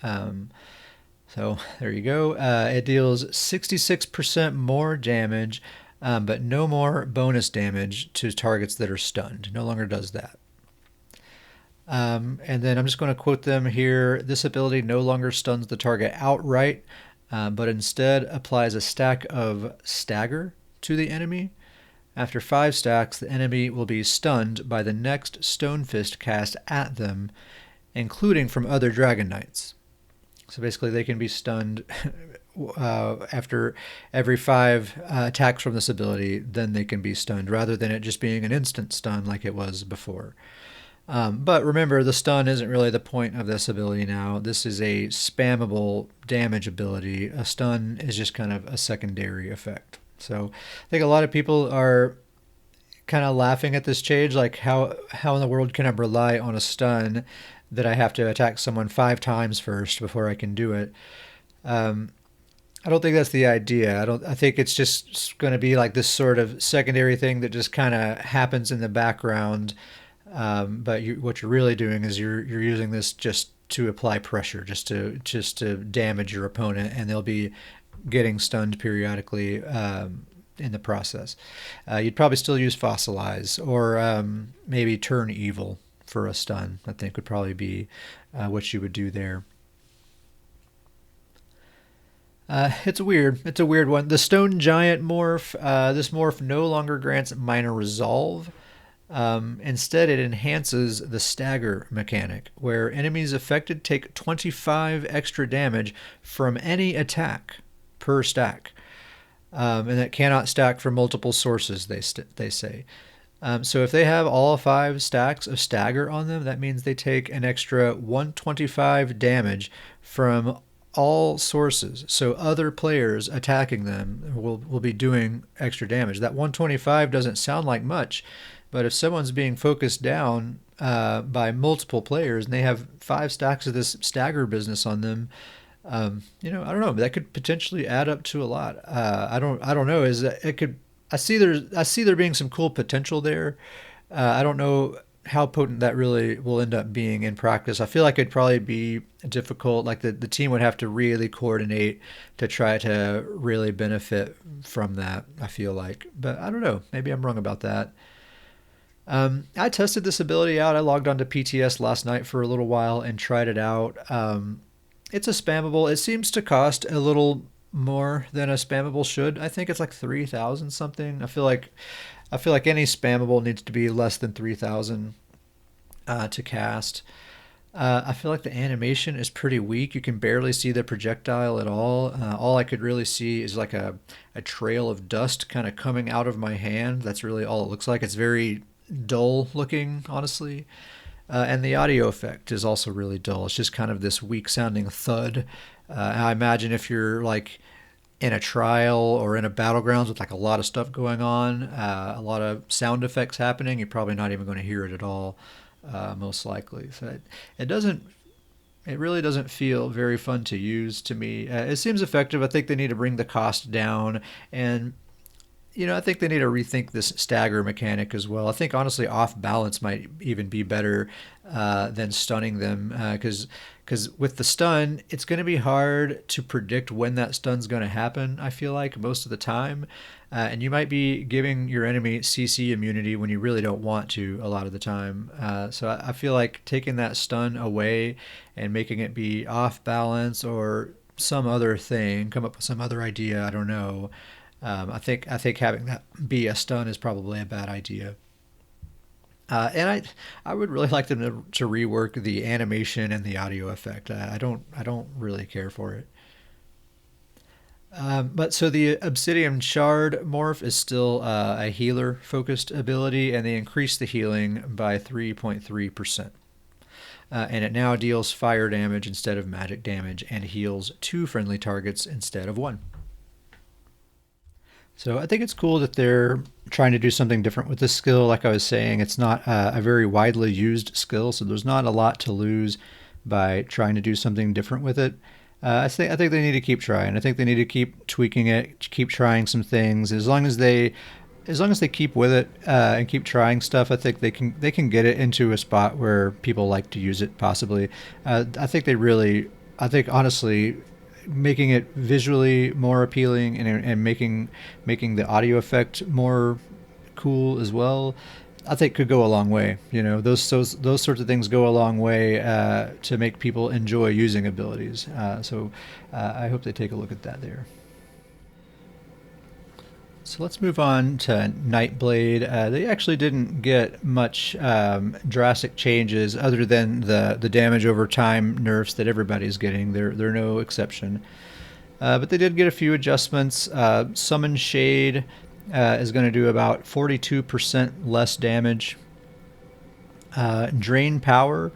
So there you go. It deals 66% more damage, but no more bonus damage to targets that are stunned. No longer does that. And then I'm just going to quote them here. This ability no longer stuns the target outright, but instead applies a stack of stagger to the enemy. After 5 stacks, the enemy will be stunned by the next Stonefist cast at them, including from other Dragon Knights. So basically they can be stunned after every 5 attacks from this ability, then they can be stunned, rather than it just being an instant stun like it was before. But remember, the stun isn't really the point of this ability now. This is a spammable damage ability. A stun is just kind of a secondary effect. So I think a lot of people are kind of laughing at this change, like how in the world can I rely on a stun that I have to attack someone 5 times first before I can do it? I don't think that's the idea. I think it's just going to be like this sort of secondary thing that just kind of happens in the background. But what you're really doing is you're using this just to apply pressure, just to damage your opponent, and they'll be getting stunned periodically in the process. You'd probably still use Fossilize or maybe Turn Evil for a stun. I think would probably be what you would do there. It's weird. It's a weird one. The Stone Giant morph. This morph no longer grants minor resolve. Instead, it enhances the stagger mechanic, where enemies affected take 25 extra damage from any attack per stack. And that cannot stack from multiple sources, they say. So if they have all 5 stacks of stagger on them, that means they take an extra 125 damage from all sources. So other players attacking them will be doing extra damage. That 125 doesn't sound like much, but if someone's being focused down by multiple players and they have 5 stacks of this stagger business on them, I don't know. That could potentially add up to a lot. I don't know. Is that it could? I see there being some cool potential there. I don't know how potent that really will end up being in practice. I feel like it'd probably be difficult. Like the team would have to really coordinate to try to really benefit from that, I feel like. But I don't know. Maybe I'm wrong about that. I tested this ability out. I logged onto PTS last night for a little while and tried it out. It's a spammable. It seems to cost a little more than a spammable should. I think it's like 3,000 something. I feel like any spammable needs to be less than 3,000 to cast. I feel like the animation is pretty weak. You can barely see the projectile at all. All I could really see is like a trail of dust kind of coming out of my hand. That's really all it looks like. It's very dull looking, honestly. And the audio effect is also really dull. It's just kind of this weak sounding thud. I imagine if you're like in a trial or in a battlegrounds with like a lot of stuff going on, a lot of sound effects happening, you're probably not even going to hear it at all, most likely. So it really doesn't feel very fun to use to me. It seems effective. I think they need to bring the cost down, and I think they need to rethink this stagger mechanic as well. I think honestly, off balance might even be better than stunning them, because with the stun, it's going to be hard to predict when that stun's going to happen. I feel like most of the time, and you might be giving your enemy CC immunity when you really don't want to a lot of the time. So I feel like taking that stun away and making it be off balance or some other thing, come up with some other idea. I don't know. I think having that be a stun is probably a bad idea. And I would really like them to rework the animation and the audio effect. I don't really care for it. But so the Obsidian Shard morph is still a healer focused ability, and they increase the healing by 3.3%. and it now deals fire damage instead of magic damage and heals 2 friendly targets instead of 1. So I think it's cool that they're trying to do something different with this skill. Like I was saying, it's not a very widely used skill, so there's not a lot to lose by trying to do something different with it. I think they need to keep trying. I think they need to keep tweaking it, keep trying some things. As long as they keep with it and keep trying stuff, I think they can get it into a spot where people like to use it. Possibly, I think honestly, making it visually more appealing and making the audio effect more cool as well, I think could go a long way. You know, those sorts of things go a long way to make people enjoy using abilities. I hope they take a look at that there. So let's move on to Nightblade. They actually didn't get much drastic changes other than the damage over time nerfs that everybody's getting. They're no exception. But they did get a few adjustments. Summon Shade is going to do about 42% less damage. Drain Power.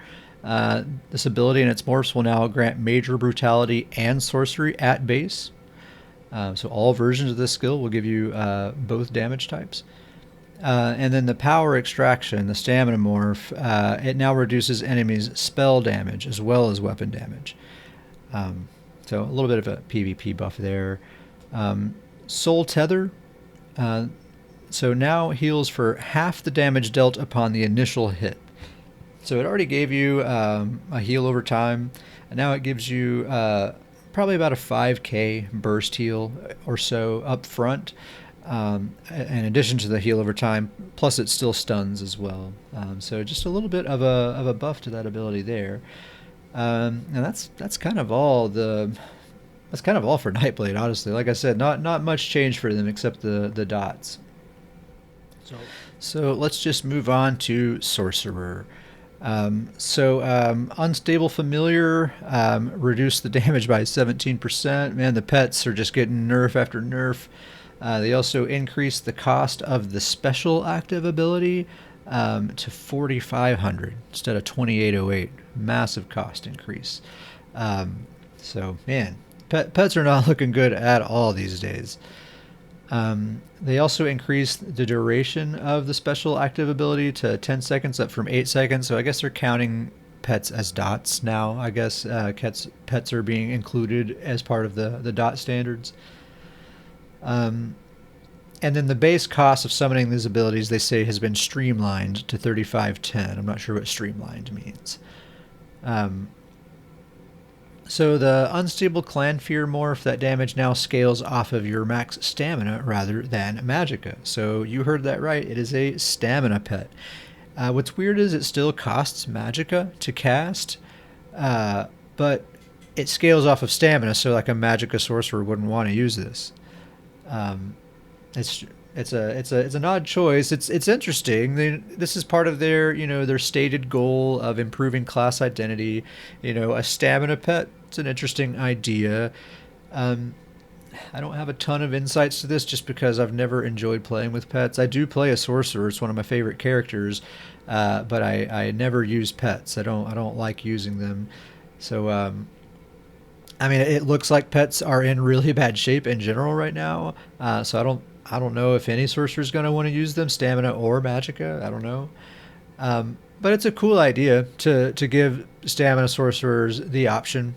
This ability and its morphs will now grant Major Brutality and Sorcery at base. So all versions of this skill will give you both damage types. And then the Power Extraction, the Stamina Morph, it now reduces enemies' spell damage as well as weapon damage. So a little bit of a PvP buff there. Soul Tether, so now heals for half the damage dealt upon the initial hit. So it already gave you a heal over time, and now it gives you probably about a 5k burst heal or so up front, in addition to the heal over time, plus it still stuns as well. So just a little bit of a buff to that ability there. And that's kind of all for Nightblade, honestly. Like I said, not much change for them except the dots. So let's just move on to Sorcerer. Unstable Familiar reduced the damage by 17%. Man, the pets are just getting nerf after nerf. They also increased the cost of the special active ability to 4,500 instead of 2,808. Massive cost increase. Man, pets are not looking good at all these days. They also increased the duration of the special active ability to 10 seconds, up from 8 seconds. So I guess they're counting pets as dots now. I guess pets are being included as part of the dot standards. And then the base cost of summoning these abilities, they say, has been streamlined to 3510. I'm not sure what streamlined means. So the Unstable Clan Fear morph, that damage now scales off of your max stamina rather than magicka. So you heard that right. It is a stamina pet. What's weird is it still costs magicka to cast, but it scales off of stamina, so like a magicka sorcerer wouldn't want to use this. It's an odd choice. It's interesting. This is part of their stated goal of improving class identity. A stamina pet. It's an interesting idea. I don't have a ton of insights to this just because I've never enjoyed playing with pets. I do play a sorcerer. It's one of my favorite characters, but I never use pets. I don't like using them. So it looks like pets are in really bad shape in general right now. So I don't know if any sorcerer is going to want to use them, stamina or magicka. I don't know. But it's a cool idea to give stamina sorcerers the option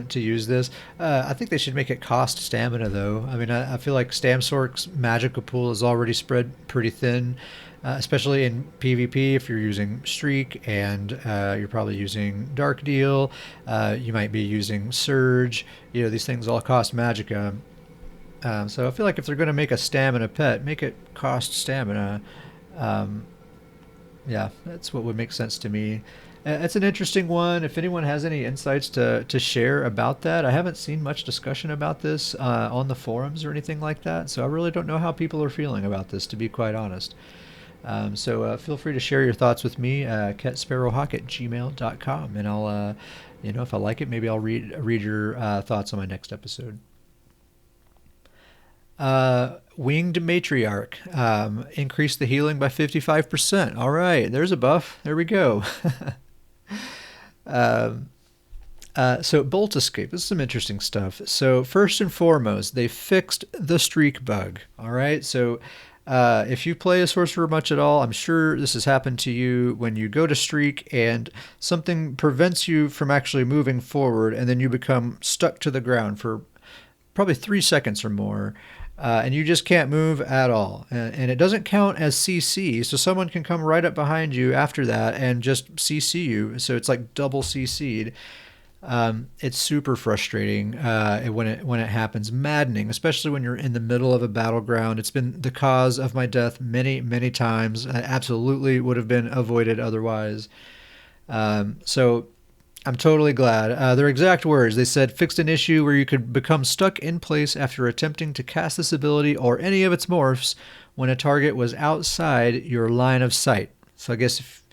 to use this. I think they should make it cost stamina, though. I feel like Stamsork's magicka pool is already spread pretty thin, especially in PvP. If you're using Streak and you're probably using Dark Deal, you might be using Surge. These things all cost magicka. So I feel like if they're going to make a stamina pet, make it cost stamina. That's what would make sense to me. It's an interesting one. If anyone has any insights to share about that, I haven't seen much discussion about this on the forums or anything like that. So I really don't know how people are feeling about this, to be quite honest. So feel free to share your thoughts with me, catsparrowhawk@gmail.com, and I'll, if I like it, maybe I'll read your thoughts on my next episode. Winged Matriarch increased the healing by 55%. All right, there's a buff. There we go. Um, so Bolt Escape, this is some interesting stuff. So first and foremost, they fixed the streak bug. All right, so if you play a sorcerer much at all, I'm sure this has happened to you when you go to streak and something prevents you from actually moving forward, and then you become stuck to the ground for probably 3 seconds or more. And you just can't move at all. And it doesn't count as CC, so someone can come right up behind you after that and just CC you. So it's like double CC'd. It's super frustrating when it happens, maddening, especially when you're in the middle of a battleground. It's been the cause of my death many times. I absolutely would have been avoided otherwise. So I'm totally glad. Their exact words, they said, fixed an issue where you could become stuck in place after attempting to cast this ability or any of its morphs when a target was outside your line of sight. So I guess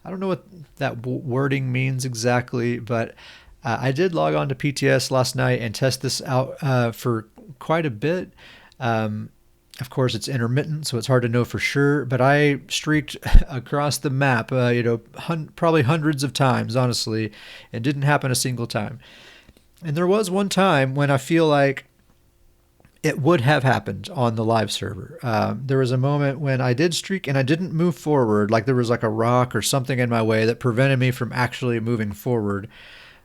I don't know what that wording means exactly, but I did log on to PTS last night and test this out for quite a bit. Of course, it's intermittent, so it's hard to know for sure. But I streaked across the map, probably hundreds of times, honestly. It didn't happen a single time. And there was one time when I feel like it would have happened on the live server. There was a moment when I did streak and I didn't move forward, like there was like a rock or something in my way that prevented me from actually moving forward.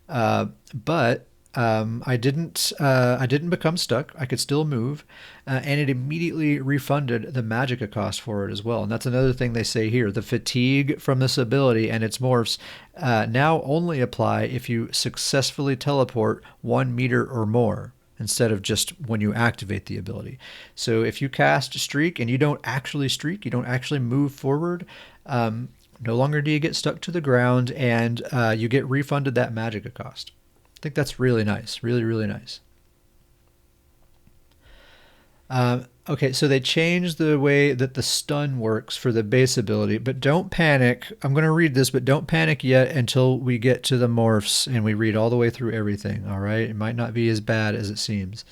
But I didn't become stuck. I could still move, and it immediately refunded the magicka cost for it as well. And that's another thing they say here: the fatigue from this ability and its morphs now only apply if you successfully teleport 1 meter or more, instead of just when you activate the ability. So if you cast streak and you don't actually streak, you don't actually move forward. No longer do you get stuck to the ground, and you get refunded that magicka cost. I think that's really nice. Really nice. Okay, so they changed the way that the stun works for the base ability, but don't panic. I'm going to read this, but don't panic yet until we get to the morphs and we read all the way through everything, all right? It might not be as bad as it seems.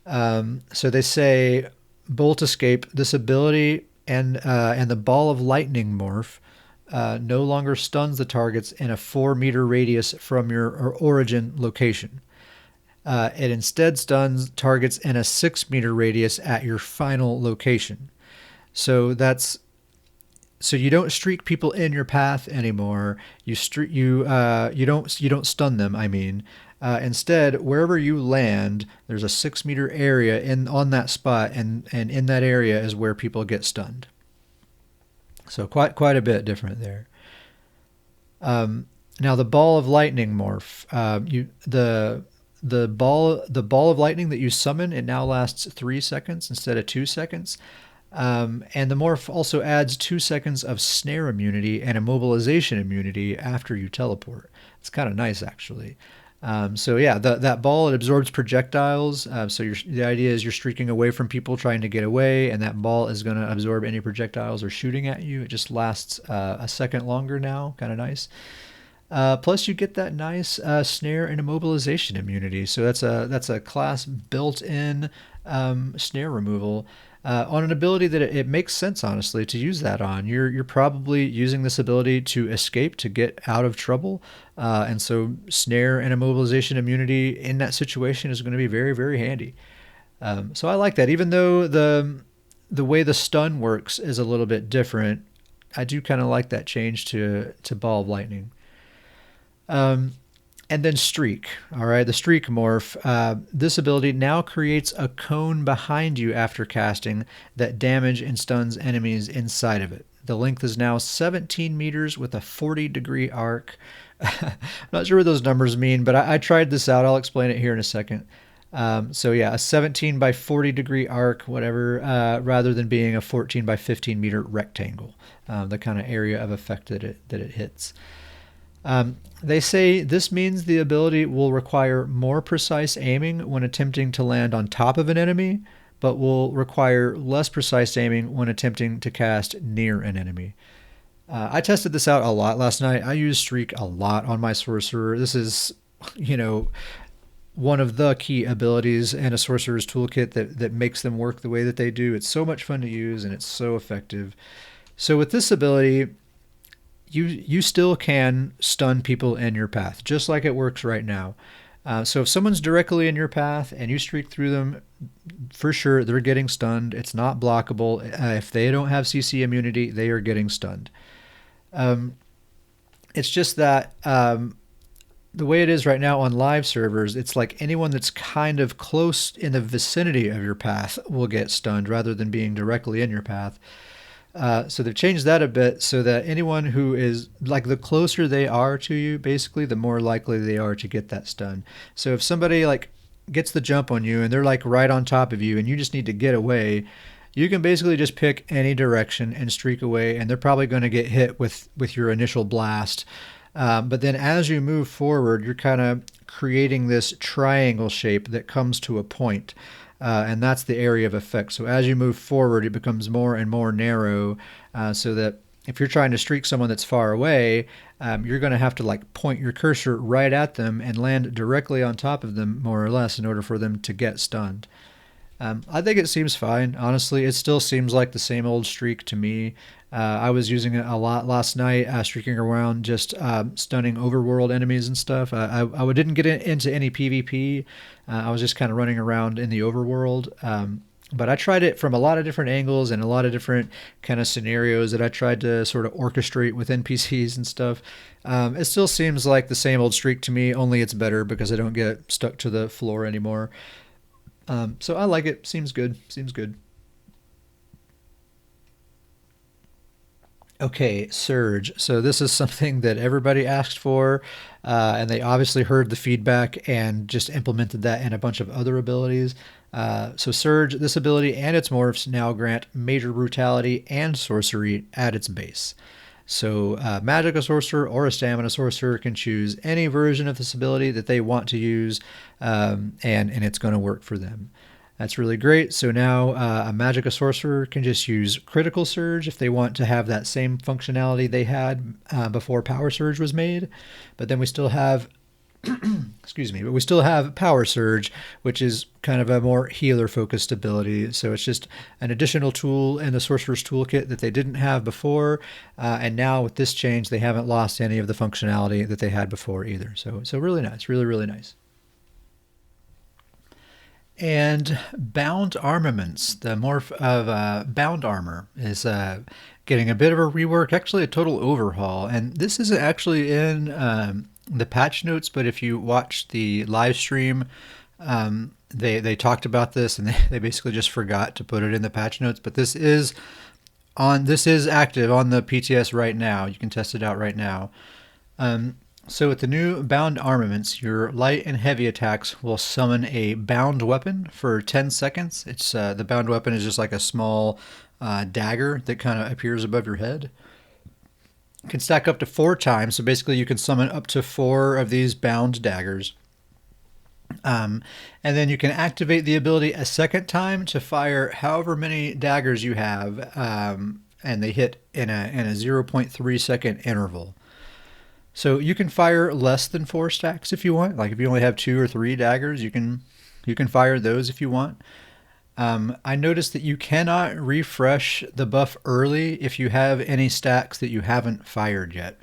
So they say, Bolt Escape, this ability and the Ball of Lightning morph no longer stuns the targets in a 4 meter radius from your origin location. It instead stuns targets in a 6 meter radius at your final location. So you don't streak people in your path anymore. You don't stun them. I mean, instead, wherever you land, there's a 6 meter area on that spot, and in that area is where people get stunned. So quite a bit different there. Now the Ball of Lightning morph, the ball of lightning that you summon, it now lasts 3 seconds instead of 2 seconds. And the morph also adds 2 seconds of snare immunity and immobilization immunity after you teleport. It's kind of nice, actually. So yeah, that ball, it absorbs projectiles. So the idea is you're streaking away from people trying to get away, and that ball is going to absorb any projectiles or shooting at you. It just lasts a second longer now. Kind of nice. Plus, you get that nice snare and immobilization immunity. So that's a class built-in snare removal. On an ability that it makes sense, honestly, to use that on. You're probably using this ability to escape, to get out of trouble, and so snare and immobilization immunity in that situation is going to be very handy. So I like that, even though the way the stun works is a little bit different. I do kind of like that change to Ball of Lightning. And then Streak, all right, the Streak morph. This ability now creates a cone behind you after casting that damage and stuns enemies inside of it. The length is now 17 meters with a 40-degree arc. I'm not sure what those numbers mean, but I tried this out. I'll explain it here in a second. So yeah, a 17 by 40-degree arc, whatever, rather than being a 14 by 15-meter rectangle, the kind of area of effect that it hits. They say this means the ability will require more precise aiming when attempting to land on top of an enemy, but will require less precise aiming when attempting to cast near an enemy. I tested this out a lot last night. I used Streak a lot on my sorcerer. This is, one of the key abilities in a sorcerer's toolkit that makes them work the way that they do. It's so much fun to use, and it's so effective. So with this ability, you still can stun people in your path, just like it works right now. So if someone's directly in your path and you streak through them, for sure they're getting stunned. It's not blockable. If they don't have CC immunity, they are getting stunned. It's just that the way it is right now on live servers, it's like anyone that's kind of close in the vicinity of your path will get stunned rather than being directly in your path. So they've changed that a bit so that anyone who is like the closer they are to you, basically, the more likely they are to get that stun. So if somebody like gets the jump on you and they're like right on top of you and you just need to get away, you can basically just pick any direction and streak away, and they're probably going to get hit with your initial blast. But then as you move forward, you're kind of creating this triangle shape that comes to a point. And that's the area of effect. So as you move forward, it becomes more and more narrow, so that if you're trying to streak someone that's far away, you're going to have to like point your cursor right at them and land directly on top of them, more or less, in order for them to get stunned. I think it seems fine. Honestly, it still seems like the same old streak to me. I was using it a lot last night, streaking around, just stunning overworld enemies and stuff. I didn't get into any PvP. I was just kind of running around in the overworld. But I tried it from a lot of different angles and a lot of different kind of scenarios that I tried to sort of orchestrate with NPCs and stuff. It still seems like the same old streak to me, only it's better because I don't get stuck to the floor anymore. So I like it. Seems good. Seems good. Okay, Surge. So this is something that everybody asked for, and they obviously heard the feedback and just implemented that in a bunch of other abilities. So Surge, this ability and its morphs now grant major brutality and sorcery at its base. So Magic Sorcerer or a Stamina Sorcerer can choose any version of this ability that they want to use, and it's going to work for them. That's really great. So now a Magic Sorcerer can just use Critical Surge if they want to have that same functionality they had before Power Surge was made. But then we still have excuse me, but we still have Power Surge, which is kind of a more healer-focused ability. So it's just an additional tool in the Sorcerer's Toolkit that they didn't have before, and now with this change, they haven't lost any of the functionality that they had before either. So really nice, really, really nice. And Bound Armaments, the morph of Bound Armor, is getting a bit of a rework, actually a total overhaul. And this isn't actually in the patch notes, but if you watch the live stream, they talked about this, and they basically just forgot to put it in the patch notes. But this is active on the PTS right now. You can test it out right now. So with the new Bound Armaments, your light and heavy attacks will summon a bound weapon for 10 seconds. It's the bound weapon is just like a small dagger that kind of appears above your head. It can stack up to 4 times, so basically you can summon up to 4 of these bound daggers. And then you can activate the ability a second time to fire however many daggers you have, and they hit in a 0.3 second interval. So you can fire less than 4 stacks if you want. Like if you only have 2 or 3 daggers, you can fire those if you want. I noticed that you cannot refresh the buff early if you have any stacks that you haven't fired yet.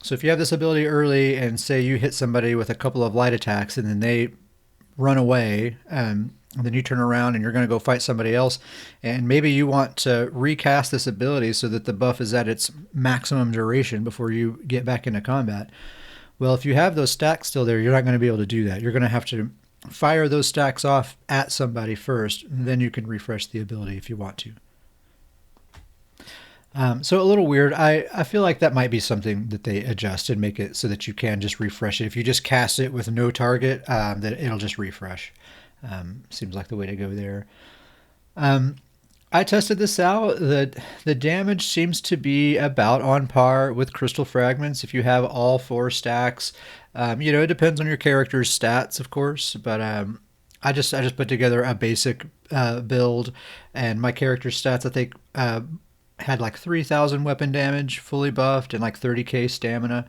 So if you have this ability early and say you hit somebody with a couple of light attacks and then they run away, and then you turn around and you're going to go fight somebody else, and maybe you want to recast this ability so that the buff is at its maximum duration before you get back into combat. Well, if you have those stacks still there, you're not going to be able to do that. You're going to have to fire those stacks off at somebody first, and then you can refresh the ability if you want to. So a little weird. I feel like that might be something that they adjust and make it so that you can just refresh it. If you just cast it with no target, that it'll just refresh. Seems like the way to go there. I tested this out. The damage seems to be about on par with Crystal Fragments if you have all 4 stacks. It depends on your character's stats, of course, but I just put together a basic build, and my character's stats I think had like 3,000 weapon damage fully buffed and like 30k stamina.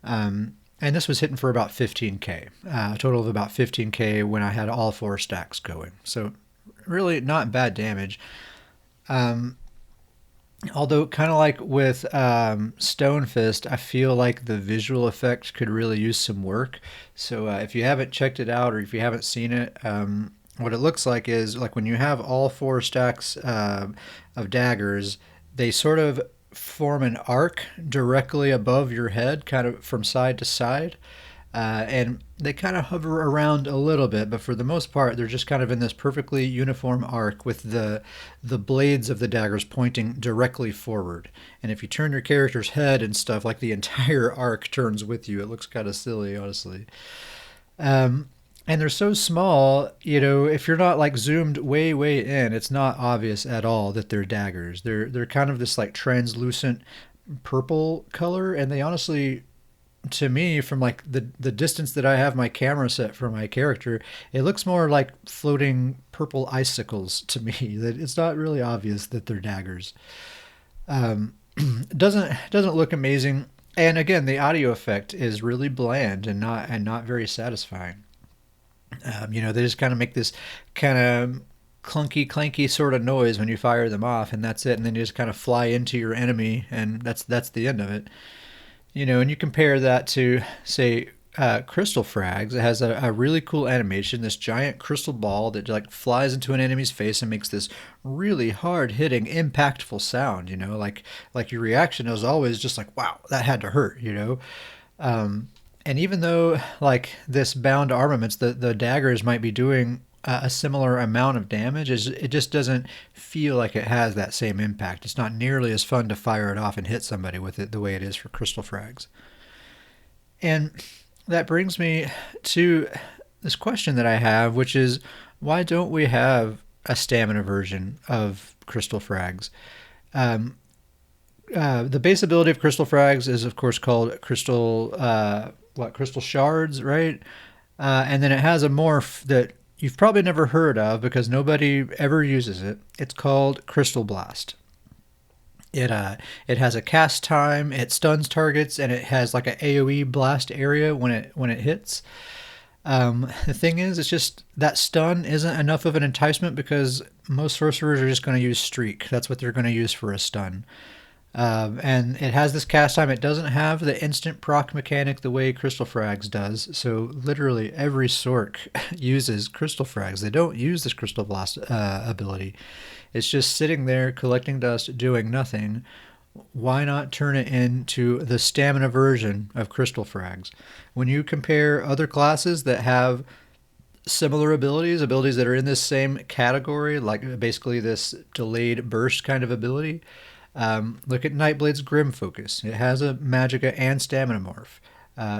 And this was hitting for about 15k, a total of about 15k when I had all 4 stacks going. So really not bad damage. Although, kind of like with Stone Fist, I feel like the visual effect could really use some work. So, if you haven't checked it out or if you haven't seen it, what it looks like is like when you have all four stacks of daggers, they sort of form an arc directly above your head, kind of from side to side. And they kind of hover around a little bit, but for the most part, they're just kind of in this perfectly uniform arc with the blades of the daggers pointing directly forward. And if you turn your character's head and stuff, like the entire arc turns with you. It looks kind of silly, honestly. Um, and they're so small, if you're not like zoomed way in, it's not obvious at all that they're daggers. They're kind of this like translucent purple color, and they honestly, to me, from like the distance that I have my camera set for my character, it looks more like floating purple icicles to me. That it's not really obvious that they're daggers. Doesn't look amazing, and again, the audio effect is really bland and not very satisfying. They just kind of make this kind of clunky, clanky sort of noise when you fire them off, and that's it. And then you just kind of fly into your enemy, and that's the end of it. And you compare that to, say, crystal frags. It has a really cool animation, this giant crystal ball that like flies into an enemy's face and makes this really hard hitting impactful sound. Like your reaction is always just like, wow, that had to hurt. And even though like this bound armaments, the daggers might be doing a similar amount of damage, it just doesn't feel like it has that same impact. It's not nearly as fun to fire it off and hit somebody with it the way it is for crystal frags. And that brings me to this question that I have, which is, why don't we have a stamina version of crystal frags? The base ability of crystal frags is, of course, called crystal shards, right? And then it has a morph that you've probably never heard of because nobody ever uses it. It's called Crystal Blast. It has a cast time, it stuns targets, and it has like an AOE blast area when it hits. The thing is, it's just that stun isn't enough of an enticement because most sorcerers are just going to use streak. That's what they're going to use for a stun. And it has this cast time. It doesn't have the instant proc mechanic the way Crystal Frags does. So literally every Sorc uses Crystal Frags. They don't use this Crystal Blast ability. It's just sitting there collecting dust, doing nothing. Why not turn it into the stamina version of Crystal Frags? When you compare other classes that have similar abilities that are in this same category, like basically this delayed burst kind of ability, look at Nightblade's Grim Focus. It has a Magicka and Stamina morph.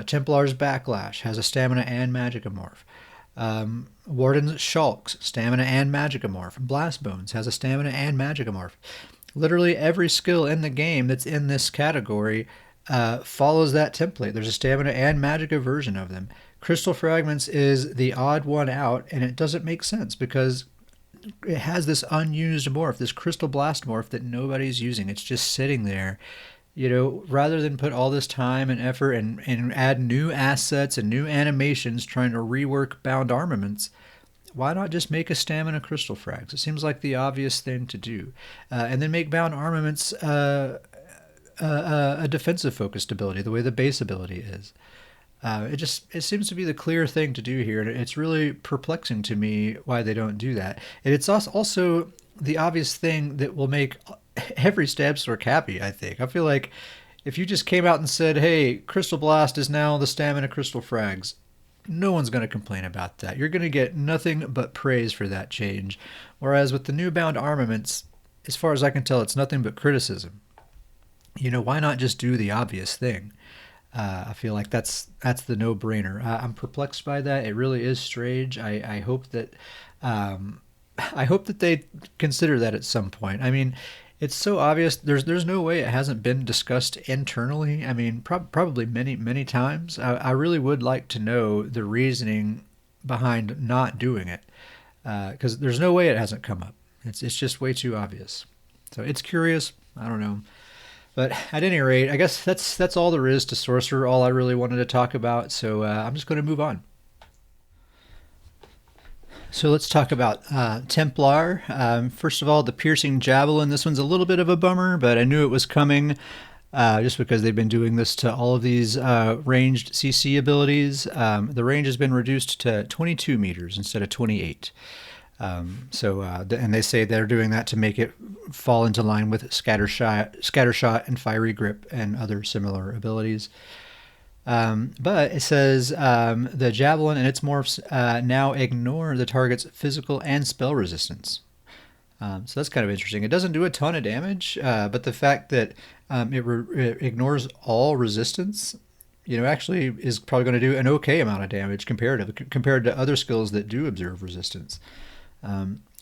Templar's Backlash has a Stamina and Magicka morph. Warden's Shulks, Stamina and Magicka morph. Blastbones has a Stamina and Magicka morph. Literally every skill in the game that's in this category follows that template. There's a Stamina and Magicka version of them. Crystal Fragments is the odd one out, and it doesn't make sense because it has this unused morph, this Crystal Blast morph that nobody's using. It's just sitting there. Rather than put all this time and effort and add new assets and new animations trying to rework bound armaments, why not just make a stamina crystal frags? It seems like the obvious thing to do. And then make bound armaments a defensive focused ability, the way the base ability is. It seems to be the clear thing to do here, and it's really perplexing to me why they don't do that. And it's also the obvious thing that will make every stab Sorc happy, I think. I feel like if you just came out and said, hey, Crystal Blast is now the Stamina Crystal Frags, no one's going to complain about that. You're going to get nothing but praise for that change. Whereas with the new bound armaments, as far as I can tell, it's nothing but criticism. Why not just do the obvious thing? I feel like that's the no-brainer. I'm perplexed by that. It really is strange. I hope that they consider that at some point. I mean, it's so obvious. There's no way it hasn't been discussed internally. I mean, probably many times. I really would like to know the reasoning behind not doing it, because there's no way it hasn't come up. It's just way too obvious. So it's curious. I don't know. But at any rate, I guess that's all there is to Sorcerer, all I really wanted to talk about, so I'm just going to move on. So let's talk about Templar. First of all, the piercing javelin. This one's a little bit of a bummer, but I knew it was coming just because they've been doing this to all of these ranged CC abilities. The range has been reduced to 22 meters instead of 28. And they say they're doing that to make it fall into line with scattershot, and fiery grip, and other similar abilities. But it says the javelin and its morphs now ignore the target's physical and spell resistance. So that's kind of interesting. It doesn't do a ton of damage, but the fact that it ignores all resistance, actually is probably going to do an okay amount of damage compared to other skills that do observe resistance.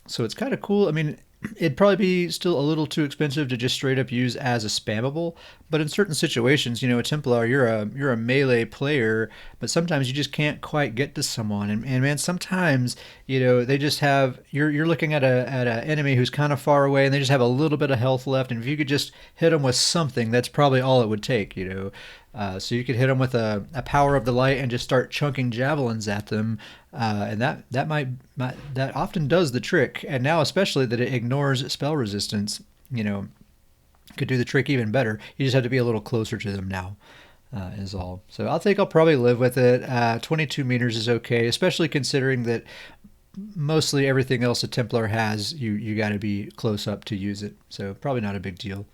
So it's kind of cool. I mean, it'd probably be still a little too expensive to just straight up use as a spammable, but in certain situations, a Templar, you're a melee player, but sometimes you just can't quite get to someone, and man, sometimes they just have you're looking at a enemy who's kind of far away, and they just have a little bit of health left, and if you could just hit them with something, that's probably all it would take. So you could hit them with a power of the light and just start chunking javelins at them, and that often does the trick. And now, especially that it ignores spell resistance, could do the trick even better. You just have to be a little closer to them now, is all. So I'll probably live with it. 22 meters is okay, especially considering that mostly everything else a Templar has, you got to be close up to use it. So probably not a big deal.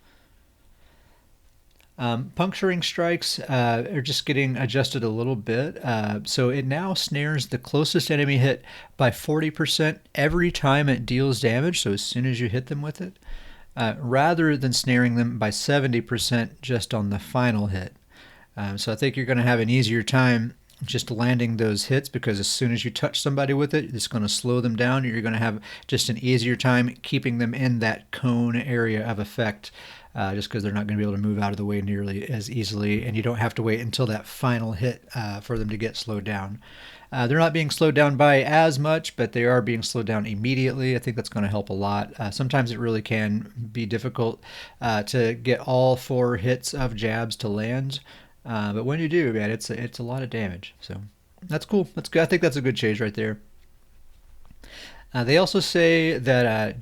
Puncturing strikes are just getting adjusted a little bit. So it now snares the closest enemy hit by 40% every time it deals damage, so as soon as you hit them with it, rather than snaring them by 70% just on the final hit. So I think you're going to have an easier time just landing those hits, because as soon as you touch somebody with it, it's going to slow them down. You're going to have just an easier time keeping them in that cone area of effect. Just because they're not going to be able to move out of the way nearly as easily, and you don't have to wait until that final hit for them to get slowed down. They're not being slowed down by as much, but they are being slowed down immediately. I think that's going to help a lot. Sometimes it really can be difficult to get all 4 hits of jabs to land, but when you do, man, it's a lot of damage. So that's cool. That's good. I think that's a good change right there. They also say that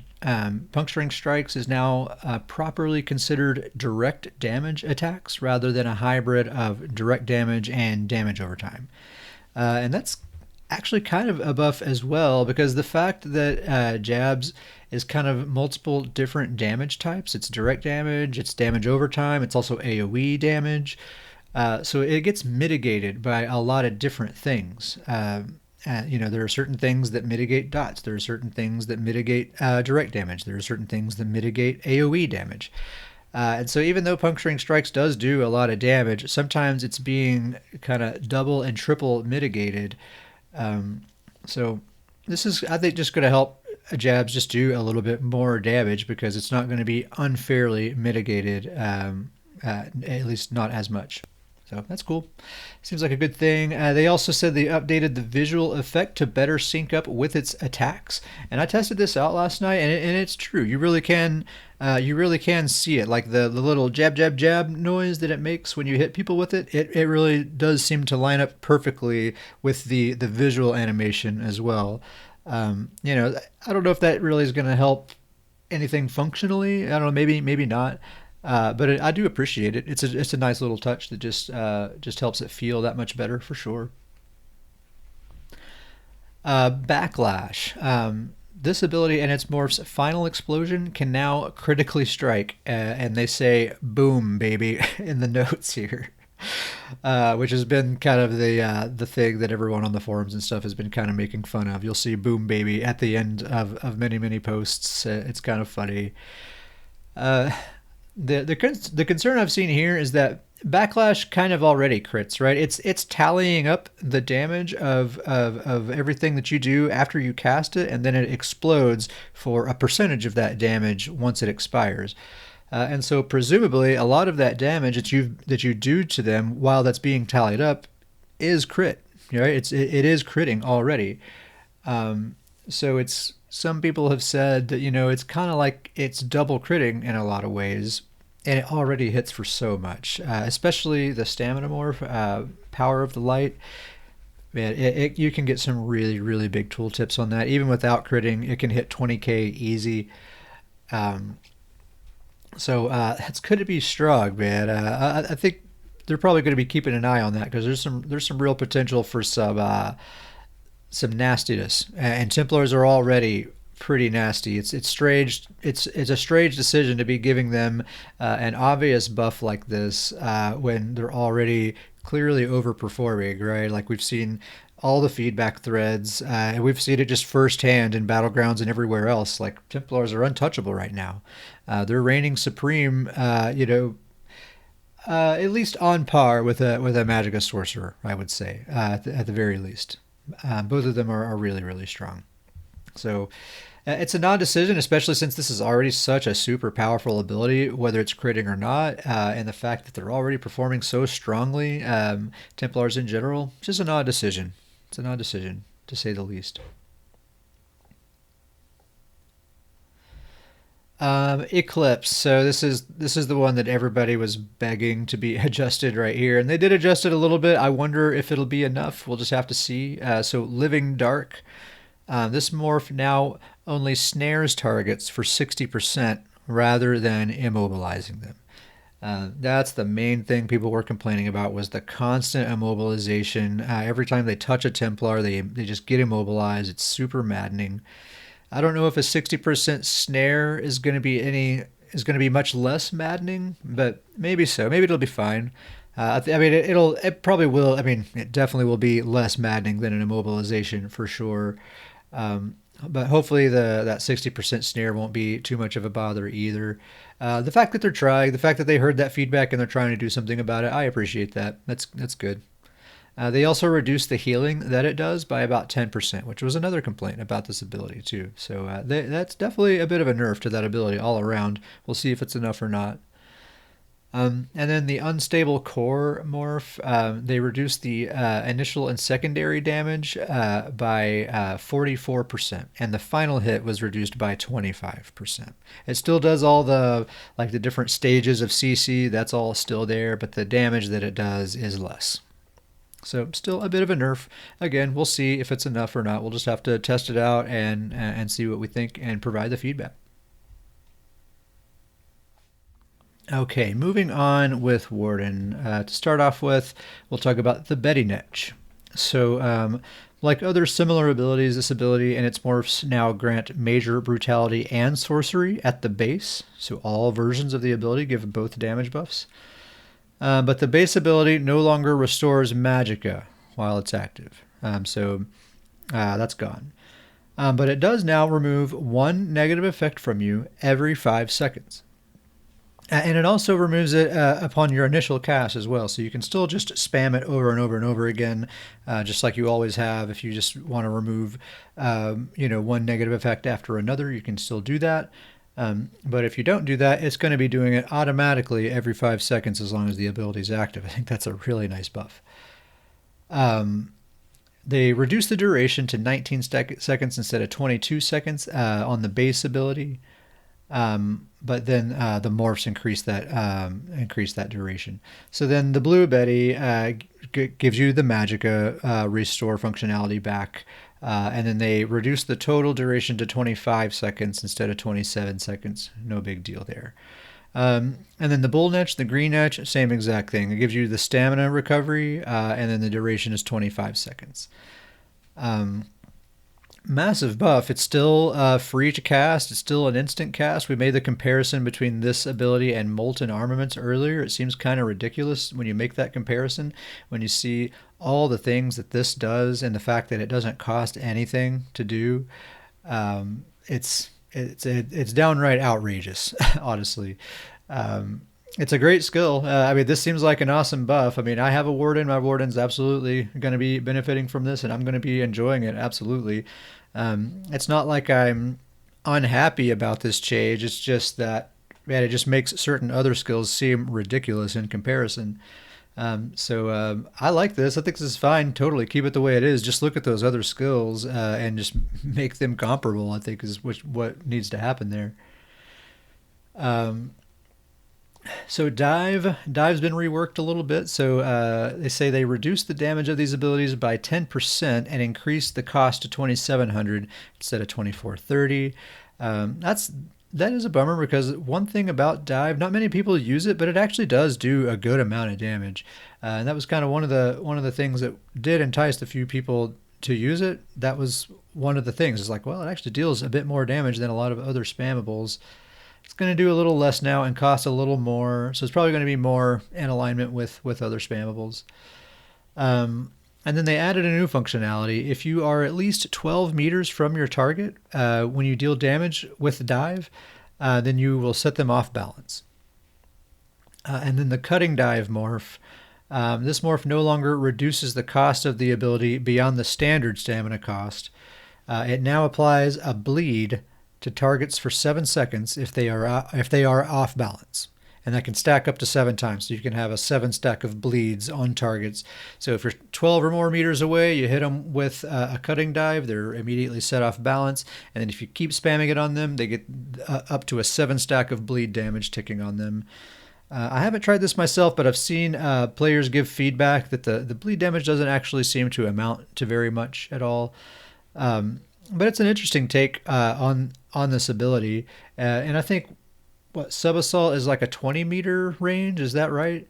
puncturing strikes is now properly considered direct damage attacks rather than a hybrid of direct damage and damage over time. And that's actually kind of a buff as well, because the fact that jabs is kind of multiple different damage types. It's direct damage, it's damage over time, it's also AoE damage. So it gets mitigated by a lot of different things. There are certain things that mitigate dots. There are certain things that mitigate direct damage. There are certain things that mitigate AoE damage. And so even though puncturing strikes does do a lot of damage, sometimes it's being kind of double and triple mitigated. So this is, I think, just going to help jabs just do a little bit more damage, because it's not going to be unfairly mitigated, at least not as much. So that's cool. Seems like a good thing. They also said they updated the visual effect to better sync up with its attacks. And I tested this out last night, and it's true. You really can see it. Like the little jab, jab, jab noise that it makes when you hit people with it. It really does seem to line up perfectly with the visual animation as well. I don't know if that really is going to help anything functionally. I don't know. Maybe not. But I do appreciate it. It's a nice little touch that just helps it feel that much better for sure. Backlash. This ability and its morph's final explosion can now critically strike, and they say "boom, baby" in the notes here, which has been kind of the thing that everyone on the forums and stuff has been kind of making fun of. You'll see "boom, baby" at the end of many posts. It's kind of funny. The concern I've seen here is that Backlash kind of already crits, right? It's tallying up the damage of everything that you do after you cast it, and then it explodes for a percentage of that damage once it expires. And so presumably a lot of that damage that you do to them while that's being tallied up is crit, right? It is critting already. So some people have said that, it's kind of like it's double critting in a lot of ways, and it already hits for so much, especially the stamina morph, power of the light. Man, you can get some really, really big tooltips on that. Even without critting, it can hit 20k easy. Um, it's going to be strong, man. I think they're probably going to be keeping an eye on that because there's some real potential for some nastiness, and Templars are already pretty nasty. It's strange. It's a strange decision to be giving them an obvious buff like this when they're already clearly overperforming, right? Like we've seen all the feedback threads, and we've seen it just firsthand in Battlegrounds and everywhere else. Like Templars are untouchable right now. They're reigning supreme. At least on par with a Magicka sorcerer, I would say, at the very least. Both of them are really, really strong. So it's a non-decision, especially since this is already such a super powerful ability, whether it's critting or not, and the fact that they're already performing so strongly, Templars in general, just a non-decision. It's a non-decision, to say the least. Eclipse. So this is the one that everybody was begging to be adjusted right here, and they did adjust it a little bit. I wonder if it'll be enough. We'll just have to see. So Living Dark. This morph now only snares targets for 60% rather than immobilizing them. That's the main thing people were complaining about was the constant immobilization. Every time they touch a Templar, they just get immobilized. It's super maddening. I don't know if a 60% snare is going to be much less maddening, but maybe so. Maybe it'll be fine. I mean, it probably will. I mean, it definitely will be less maddening than an immobilization for sure. But hopefully that 60% snare won't be too much of a bother either. The fact that they're trying, the fact that they heard that feedback and they're trying to do something about it, I appreciate that. That's good. They also reduced the healing that it does by about 10%, which was another complaint about this ability too. So that's definitely a bit of a nerf to that ability all around. We'll see if it's enough or not. And then the unstable core morph, they reduced the initial and secondary damage by 44%, and the final hit was reduced by 25%. It still does all the different stages of CC, that's all still there, but the damage that it does is less. So still a bit of a nerf. Again, we'll see if it's enough or not. We'll just have to test it out and see what we think and provide the feedback. Okay, moving on with Warden. To start off with, we'll talk about the Betty Netch. So, like other similar abilities, this ability and its morphs now grant major brutality and sorcery at the base. So all versions of the ability give both damage buffs. But the base ability no longer restores magicka while it's active. That's gone. But it does now remove one negative effect from you every 5 seconds. And it also removes it upon your initial cast as well. So you can still just spam it over and over and over again, just like you always have. If you just want to remove, one negative effect after another, you can still do that. But if you don't do that, it's going to be doing it automatically every 5 seconds as long as the ability is active. I think that's a really nice buff. They reduce the duration to 19 seconds instead of 22 seconds on the base ability. But then the morphs increase that duration. So then the Blue Betty gives you the magicka restore functionality back. And then they reduce the total duration to 25 seconds instead of 27 seconds. No big deal there. And then the Bull Netch, the Green Netch, same exact thing. It gives you the stamina recovery, and then the duration is 25 seconds. Massive buff. It's still free to cast. It's still an instant cast. We made the comparison between this ability and Molten Armaments earlier. It seems kind of ridiculous when you make that comparison, when you see all the things that this does and the fact that it doesn't cost anything to do. It's downright outrageous, honestly. It's a great skill. I mean, this seems like an awesome buff. I mean, I have a Warden. My Warden's absolutely going to be benefiting from this, and I'm going to be enjoying it, absolutely. It's not like I'm unhappy about this change. It's just that, man, it just makes certain other skills seem ridiculous in comparison. I like this. I think this is fine. Totally keep it the way it is. Just look at those other skills and just make them comparable, I think is what needs to happen there. So dive's been reworked a little bit. So they say they reduced the damage of these abilities by 10% and increased the cost to 2,700 instead of 2,430. That is a bummer because one thing about dive, not many people use it, but it actually does do a good amount of damage. And that was kind of one of the things that did entice a few people to use it. That was one of the things. It's like, well, it actually deals a bit more damage than a lot of other spammables. It's going to do a little less now and cost a little more, so it's probably going to be more in alignment with other spammables. And then they added a new functionality. If you are at least 12 meters from your target when you deal damage with dive, then you will set them off balance. And then the cutting dive morph. This morph no longer reduces the cost of the ability beyond the standard stamina cost. It now applies a bleed to targets for 7 seconds if they are off balance, and that can stack up to 7 times. So you can have a 7 stack of bleeds on targets. So if you're 12 or more meters away, you hit them with a cutting dive, they're immediately set off balance, and then if you keep spamming it on them, they get up to a 7 stack of bleed damage ticking on them. I haven't tried this myself, but I've seen players give feedback that the bleed damage doesn't actually seem to amount to very much at all. But it's an interesting take on this ability, and I think what sub assault is like a 20-meter range. Is that right?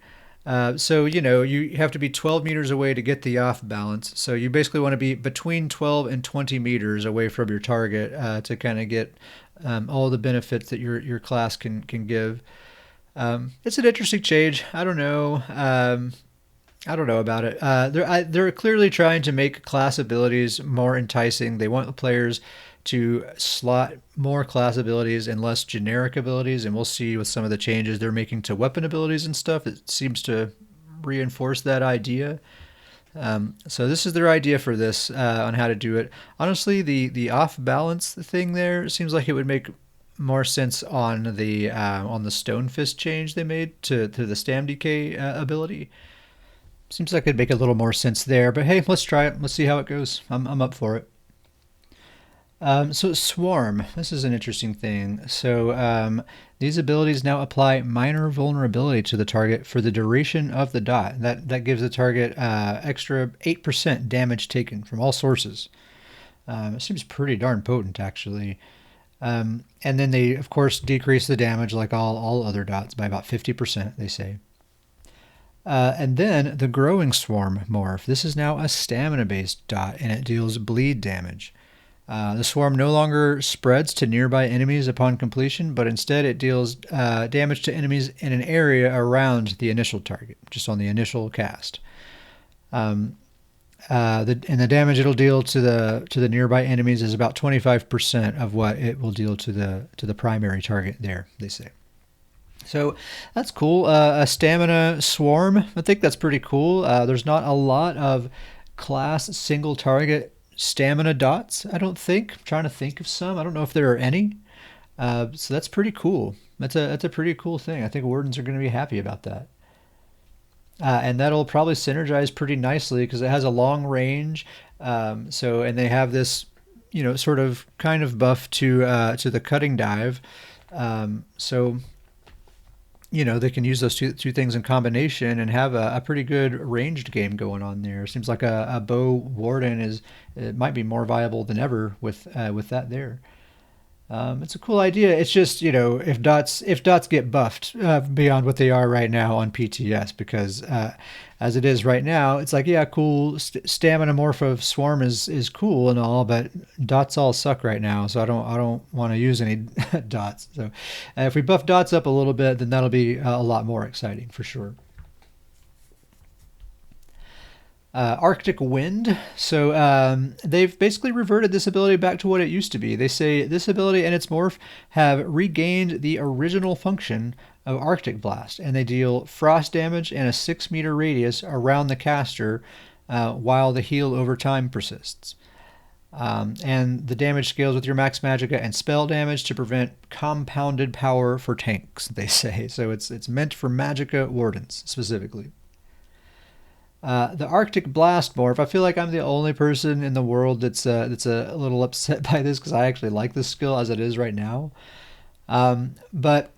So you have to be 12 meters away to get the off balance. So you basically want to be between 12 and 20 meters away from your target to kind of get all the benefits that your class can give. It's an interesting change. I don't know. I don't know about it. They're clearly trying to make class abilities more enticing. They want the players to slot more class abilities and less generic abilities, and we'll see with some of the changes they're making to weapon abilities and stuff. It seems to reinforce that idea. So this is their idea for this on how to do it. Honestly, the off balance thing there seems like it would make more sense on the Stone Fist change they made to the Stam DK ability. Seems like it'd make a little more sense there, but hey, let's try it. Let's see how it goes. I'm up for it. So Swarm, this is an interesting thing. So these abilities now apply minor vulnerability to the target for the duration of the dot. That gives the target extra 8% damage taken from all sources. It seems pretty darn potent, actually. And then they, of course, decrease the damage like all other dots by about 50%, they say. And then the Growing Swarm morph. This is now a stamina-based dot, and it deals bleed damage. The swarm no longer spreads to nearby enemies upon completion, but instead it deals damage to enemies in an area around the initial target, just on the initial cast. And the damage it'll deal to the nearby enemies is about 25% of what it will deal to the primary target there, they say. So that's cool. A stamina swarm. I think that's pretty cool. There's not a lot of class single target stamina dots, I don't think. I'm trying to think of some. I don't know if there are any. So that's pretty cool. That's a pretty cool thing. I think Wardens are going to be happy about that. And that'll probably synergize pretty nicely because it has a long range. And they have this, sort of kind of buff to the cutting dive. They can use those two things in combination and have a pretty good ranged game going on there. Seems like a bow warden it might be more viable than ever with that there. It's a cool idea. It's just if dots get buffed beyond what they are right now on PTS, because as it is right now, it's like, yeah, cool. Stamina morph of swarm is cool and all, but dots all suck right now, so I don't want to use any dots. So if we buff dots up a little bit, then that'll be a lot more exciting for sure. Arctic Wind. So they've basically reverted this ability back to what it used to be. They say this ability and its morph have regained the original function of Arctic Blast, and they deal frost damage in a 6-meter radius around the caster while the heal over time persists. And the damage scales with your max magicka and spell damage to prevent compounded power for tanks, they say. So it's meant for magicka wardens specifically. The Arctic Blast morph, I feel like I'm the only person in the world that's a little upset by this because I actually like this skill as it is right now. But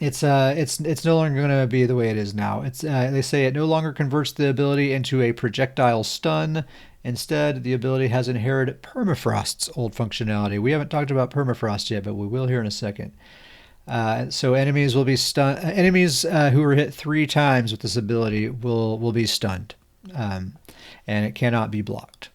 It's no longer going to be the way it is now. They say it no longer converts the ability into a projectile stun. Instead, the ability has inherited Permafrost's old functionality. We haven't talked about Permafrost yet, but we will here in a second. So enemies will be stunned. Enemies who are hit 3 times with this ability will be stunned, and it cannot be blocked.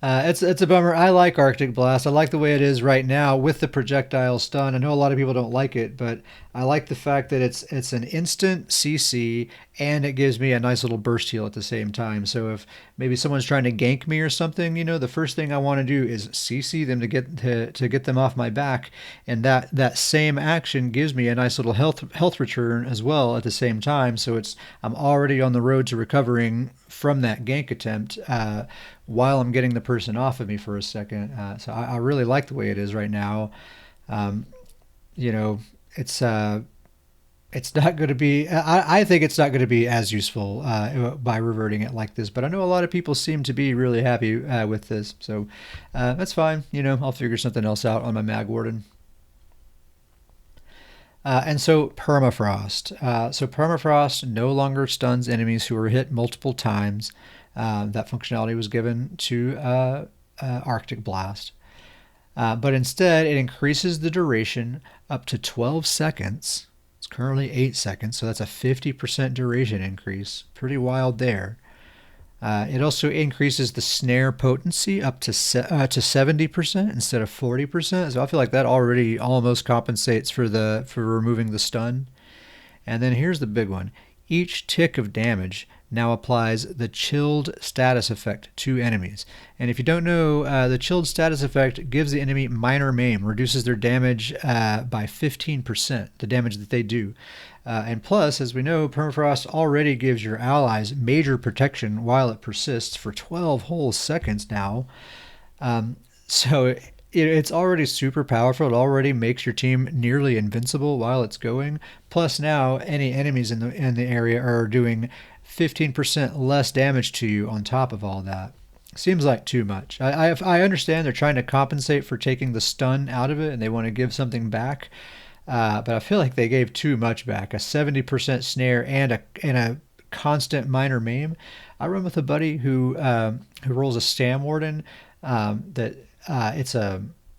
It's a bummer. I like Arctic Blast. I like the way it is right now with the projectile stun. I know a lot of people don't like it, but I like the fact that it's an instant CC and it gives me a nice little burst heal at the same time. So if maybe someone's trying to gank me or something, the first thing I want to do is CC them to get them off my back, and that same action gives me a nice little health return as well at the same time. So I'm already on the road to recovering from that gank attempt while I'm getting the person off of me for a second. So I really like the way it is right now. You know, it's not going to be. I think it's not going to be as useful by reverting it like this. But I know a lot of people seem to be really happy with this, so that's fine. I'll figure something else out on my Mag Warden. And so Permafrost. So Permafrost no longer stuns enemies who are hit multiple times. That functionality was given to Arctic Blast. But instead, it increases the duration up to 12 seconds. It's currently 8 seconds, so that's a 50% duration increase. Pretty wild there. It also increases the snare potency up to 70% instead of 40%. So I feel like that already almost compensates for removing the stun. And then here's the big one. Each tick of damage now applies the chilled status effect to enemies. And if you don't know, the chilled status effect gives the enemy minor maim, reduces their damage by 15%, the damage that they do. And plus, as we know, Permafrost already gives your allies major protection while it persists for 12 whole seconds now. So it's already super powerful. It already makes your team nearly invincible while it's going. Plus now, any enemies in the area are doing 15% less damage to you on top of all that. Seems like too much. I understand they're trying to compensate for taking the stun out of it and they want to give something back. But I feel like they gave too much back. A 70% snare and a constant minor maim. I run with a buddy who rolls a Stam Warden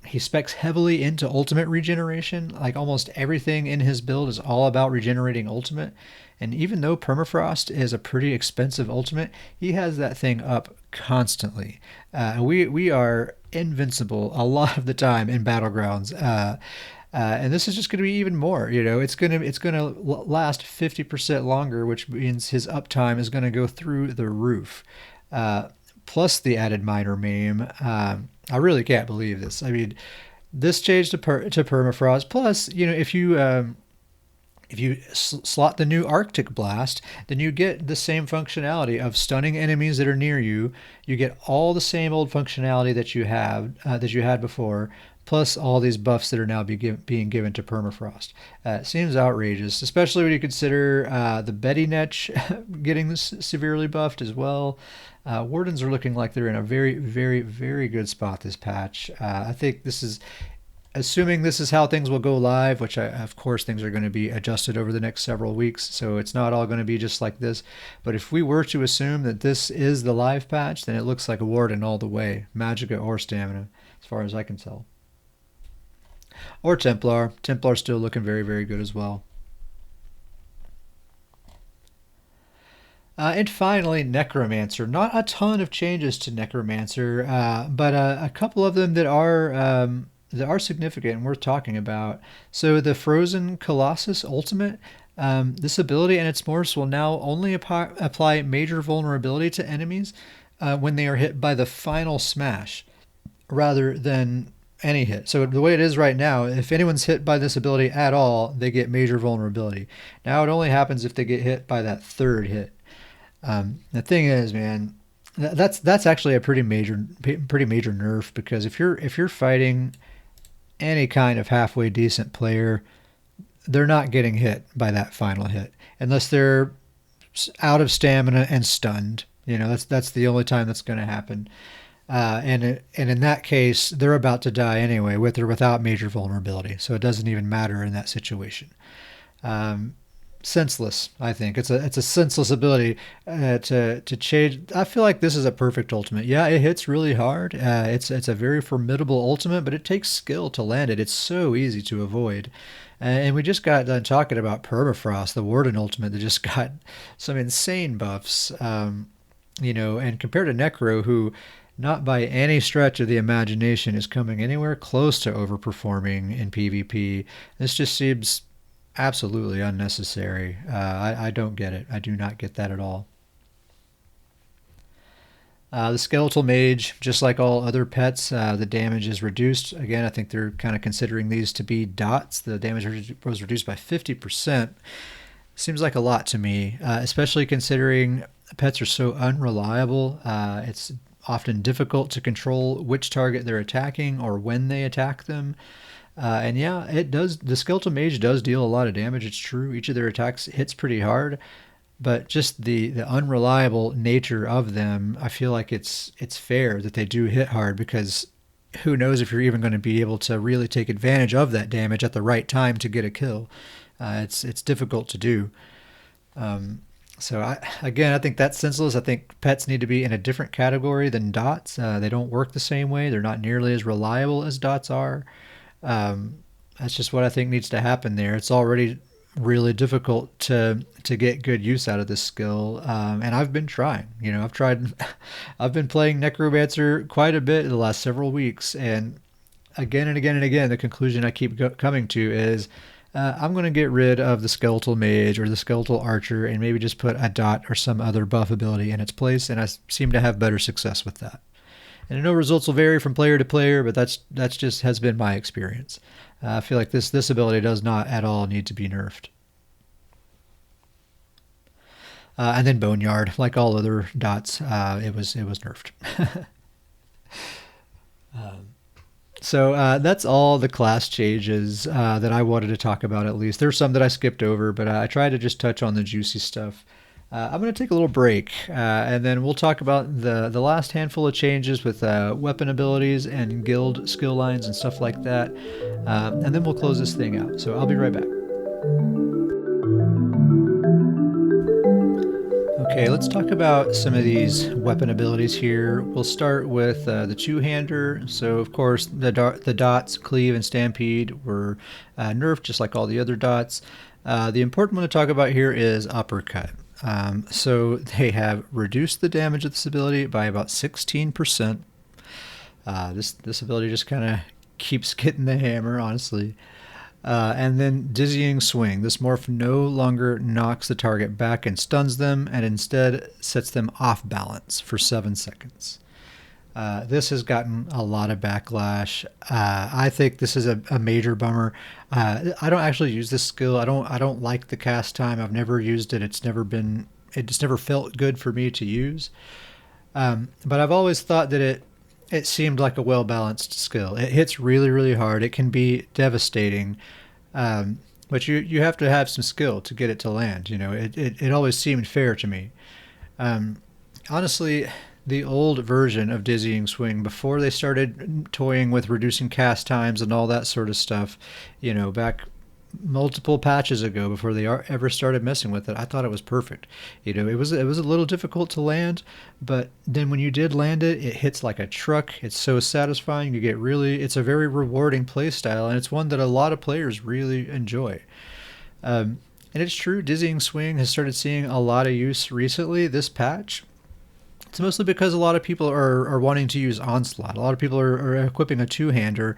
he specs heavily into ultimate regeneration. Like almost everything in his build is all about regenerating ultimate. And even though Permafrost is a pretty expensive ultimate, he has that thing up constantly. We are invincible a lot of the time in Battlegrounds. And this is just going to be even more. It's going to last 50% longer, which means his uptime is going to go through the roof. Plus the added minor maim. I really can't believe this. I mean, this change to Permafrost. Plus, if you slot the new Arctic Blast, then you get the same functionality of stunning enemies that are near you. You get all the same old functionality that you had before, plus all these buffs that are now being given to Permafrost. It seems outrageous, especially when you consider the Betty Netch getting severely buffed as well. Wardens are looking like they're in a very, very, very good spot this patch. I think assuming this is how things will go live, which of course things are going to be adjusted over the next several weeks, so it's not all going to be just like this. But if we were to assume that this is the live patch, then it looks like a Warden all the way, Magicka or Stamina, as far as I can tell. Or Templar. Templar's still looking very, very good as well. And finally, Necromancer. Not a ton of changes to Necromancer, but a couple of them that are significant and worth talking about. So the Frozen Colossus Ultimate, this ability and its morphs will now only apply major vulnerability to enemies when they are hit by the final smash, rather than any hit. So the way it is right now, if anyone's hit by this ability at all, they get major vulnerability. Now it only happens if they get hit by that third hit. The thing is, man, that's actually a pretty major nerf, because if you're fighting any kind of halfway decent player, they're not getting hit by that final hit unless they're out of stamina and stunned. That's the only time that's going to happen. And in that case, they're about to die anyway, with or without major vulnerability. So it doesn't even matter in that situation. Um, Senseless, I think it's a senseless ability to change. I feel like this is a perfect ultimate. Yeah, it hits really hard. It's a very formidable ultimate, but it takes skill to land it. It's so easy to avoid. And we just got done talking about Permafrost, the Warden ultimate that just got some insane buffs. And compared to Necro, who not by any stretch of the imagination is coming anywhere close to overperforming in PvP, this just seems absolutely unnecessary. I don't get it. I do not get that at all. The skeletal mage, just like all other pets, the damage is reduced. Again, I think they're kind of considering these to be dots. The damage was reduced by 50%. Seems like a lot to me, especially considering pets are so unreliable. It's often difficult to control which target they're attacking or when they attack them. And yeah, it does. The skeletal mage does deal a lot of damage. It's true. Each of their attacks hits pretty hard, but just the unreliable nature of them, I feel like it's fair that they do hit hard, because who knows if you're even going to be able to really take advantage of that damage at the right time to get a kill. It's difficult to do. So I think that's senseless. I think pets need to be in a different category than dots. They don't work the same way. They're not nearly as reliable as dots are. That's just what I think needs to happen there. It's already really difficult to get good use out of this skill, and I've been trying. I've tried. I've been playing Necromancer quite a bit in the last several weeks, and again and again and again, the conclusion I keep coming to is I'm going to get rid of the skeletal mage or the skeletal archer and maybe just put a dot or some other buff ability in its place, and I seem to have better success with that. And I know results will vary from player to player, but that's just has been my experience. I feel like this ability does not at all need to be nerfed. And then Boneyard, like all other dots, it was nerfed. So that's all the class changes that I wanted to talk about. At least there's some that I skipped over, but I tried to just touch on the juicy stuff. I'm going to take a little break, and then we'll talk about the last handful of changes with weapon abilities and guild skill lines and stuff like that. And then we'll close this thing out. So I'll be right back. Okay, let's talk about some of these weapon abilities here. We'll start with the two-hander. So, of course, the dots, Cleave and Stampede, were nerfed just like all the other dots. The important one to talk about here is Uppercut. So they have reduced the damage of this ability by about 16%. This ability just kind of keeps getting the hammer, honestly. And then Dizzying Swing. This morph no longer knocks the target back and stuns them, and instead sets them off balance for 7 seconds. This has gotten a lot of backlash. I think this is a major bummer. I don't actually use this skill. I don't like the cast time. I've never used it. It's just never felt good for me to use. But I've always thought that it seemed like a well-balanced skill. It hits really, really hard. It can be devastating. But you have to have some skill to get it to land. It always seemed fair to me. Honestly, the old version of Dizzying Swing, before they started toying with reducing cast times and all that sort of stuff, back multiple patches ago, before they ever started messing with it, I thought it was perfect. It was a little difficult to land, but then when you did land it, it hits like a truck. It's so satisfying. It's a very rewarding play style, and it's one that a lot of players really enjoy. And it's true, Dizzying Swing has started seeing a lot of use recently, this patch. It's mostly because a lot of people are wanting to use Onslaught. A lot of people are equipping a two-hander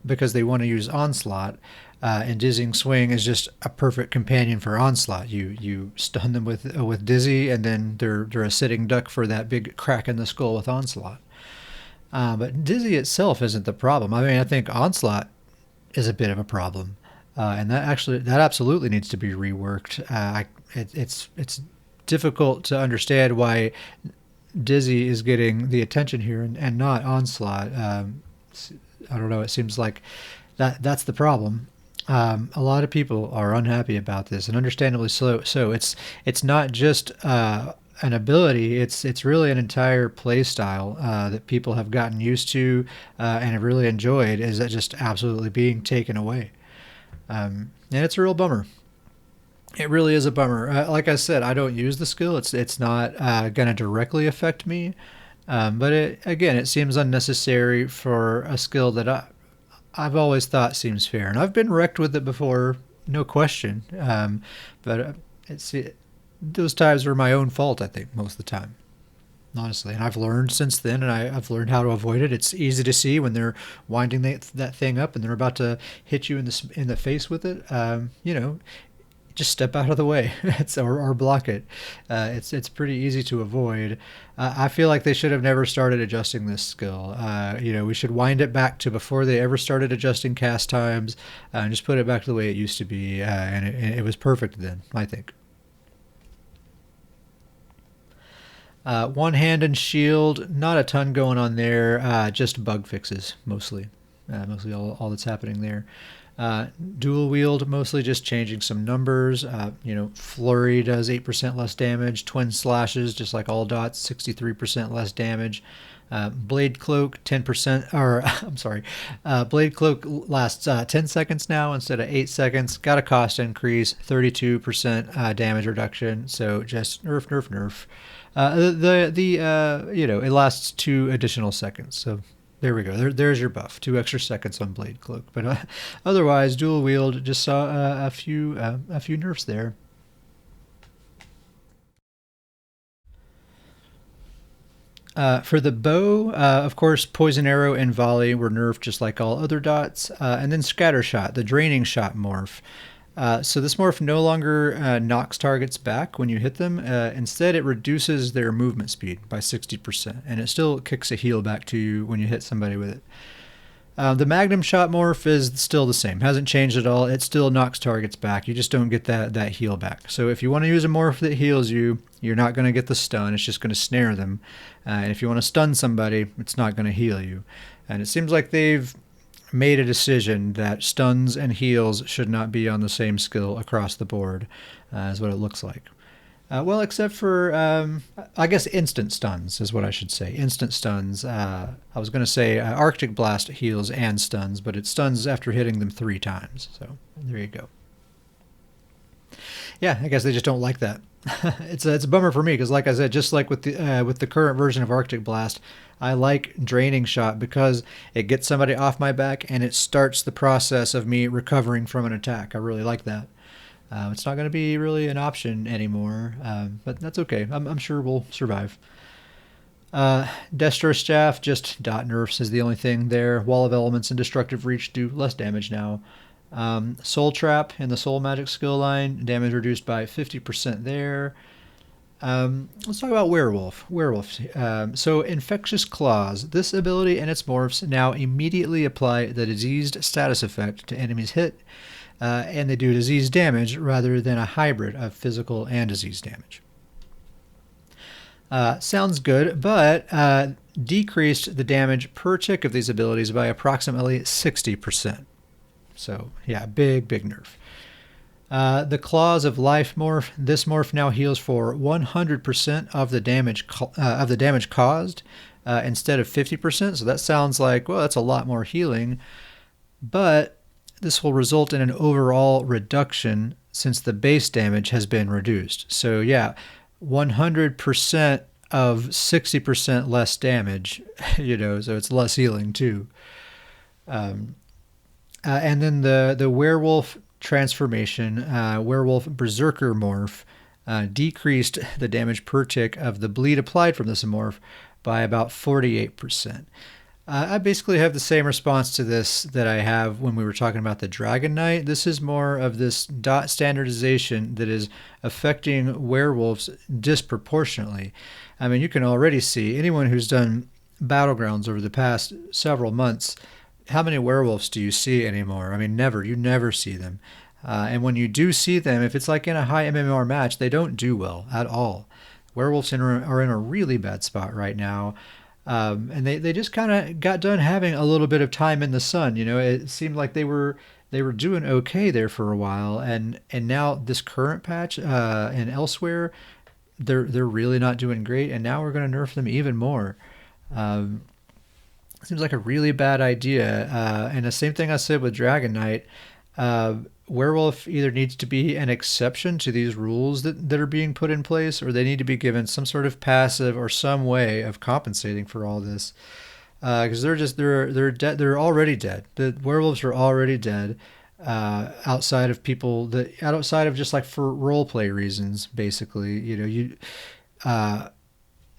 because they want to use Onslaught. And Dizzying Swing is just a perfect companion for Onslaught. You stun them with Dizzy, and then they're a sitting duck for that big crack in the skull with Onslaught. But Dizzy itself isn't the problem. I mean, I think Onslaught is a bit of a problem, and that absolutely needs to be reworked. It's difficult to understand why Dizzy is getting the attention here and not Onslaught. I don't know. It seems like that's the problem. A lot of people are unhappy about this, and understandably so. So it's not just an ability. It's really an entire play style that people have gotten used to and have really enjoyed. Is that just absolutely being taken away? And it's a real bummer. It really is a bummer. Like I said, I don't use the skill. It's not going to directly affect me, but it seems unnecessary for a skill that I've always thought seems fair, and I've been wrecked with it before, no question. But it's those times were my own fault, I think, most of the time, honestly. And I've learned since then, and I've learned how to avoid it. It's easy to see when they're winding that thing up and they're about to hit you in the face with it. Just step out of the way or block it. It's pretty easy to avoid. I feel like they should have never started adjusting this skill. We should wind it back to before they ever started adjusting cast times and just put it back to the way it used to be. And it was perfect then, I think. One hand and shield, not a ton going on there. Just bug fixes mostly. Mostly all that's happening there. Dual wield, mostly just changing some numbers. Flurry does 8% less damage. Twin slashes, just like all dots, 63% less damage. Blade cloak, 10%, or I'm sorry, blade cloak lasts 10 seconds now instead of 8 seconds. Got a cost increase, 32% damage reduction. So just nerf. It lasts 2 additional seconds. So there we go. There's your buff. 2 extra seconds on Blade Cloak. But otherwise, dual wield just saw a few nerfs there. For the bow, of course, Poison Arrow and Volley were nerfed just like all other dots. And then Scatter Shot, the Draining Shot morph. So this morph no longer knocks targets back when you hit them. Instead, it reduces their movement speed by 60%, and it still kicks a heal back to you when you hit somebody with it. The Magnum Shot morph is still the same, hasn't changed at all. It still knocks targets back. You just don't get that heal back. So if you want to use a morph that heals you, you're not going to get the stun. It's just going to snare them. And if you want to stun somebody, it's not going to heal you. And it seems like they've made a decision that stuns and heals should not be on the same skill across the board, is what it looks like. Well, except for, I guess, instant stuns is what I should say. Instant stuns. I was going to say Arctic Blast heals and stuns, but it stuns after hitting them 3 times. So there you go. Yeah, I guess they just don't like that. It's a bummer for me because, like I said, just like with the current version of Arctic Blast, I like Draining Shot because it gets somebody off my back and it starts the process of me recovering from an attack. I really like that. It's not going to be really an option anymore, but that's okay. I'm sure we'll survive. Destro Staff, just dot nerfs is the only thing there. Wall of Elements and Destructive Reach do less damage now. Soul Trap in the Soul Magic skill line, damage reduced by 50% there. Let's talk about Werewolf. So Infectious Claws. This ability and its morphs now immediately apply the diseased status effect to enemies hit, and they do disease damage rather than a hybrid of physical and disease damage. Sounds good, but decreased the damage per tick of these abilities by approximately 60%. So yeah, big nerf. The Claws of Life morph. This morph now heals for 100% of the damage caused instead of 50%. So that sounds like, well, that's a lot more healing, but this will result in an overall reduction since the base damage has been reduced. So yeah, 100% of 60% less damage. So it's less healing too. And then the Werewolf transformation, Werewolf Berserker morph, decreased the damage per tick of the bleed applied from this morph by about 48%. I basically have the same response to this that I have when we were talking about the Dragon Knight. This is more of this dot standardization that is affecting werewolves disproportionately. I mean, you can already see anyone who's done Battlegrounds over the past several months. How many werewolves do you see anymore? I mean, never. You never see them. And when you do see them, if it's like in a high MMR match, they don't do well at all. Werewolves are in a really bad spot right now. And they just kind of got done having a little bit of time in the sun. It seemed like they were doing okay there for a while. And now this current patch and elsewhere, they're really not doing great, and now we're going to nerf them even more. Um, Seems like a really bad idea. And the same thing I said with Dragon Knight. Uh, Werewolf either needs to be an exception to these rules that are being put in place, or they need to be given some sort of passive or some way of compensating for all this. Because they're already dead. The werewolves are already dead. Outside of people that outside of just like for role play reasons, basically, uh,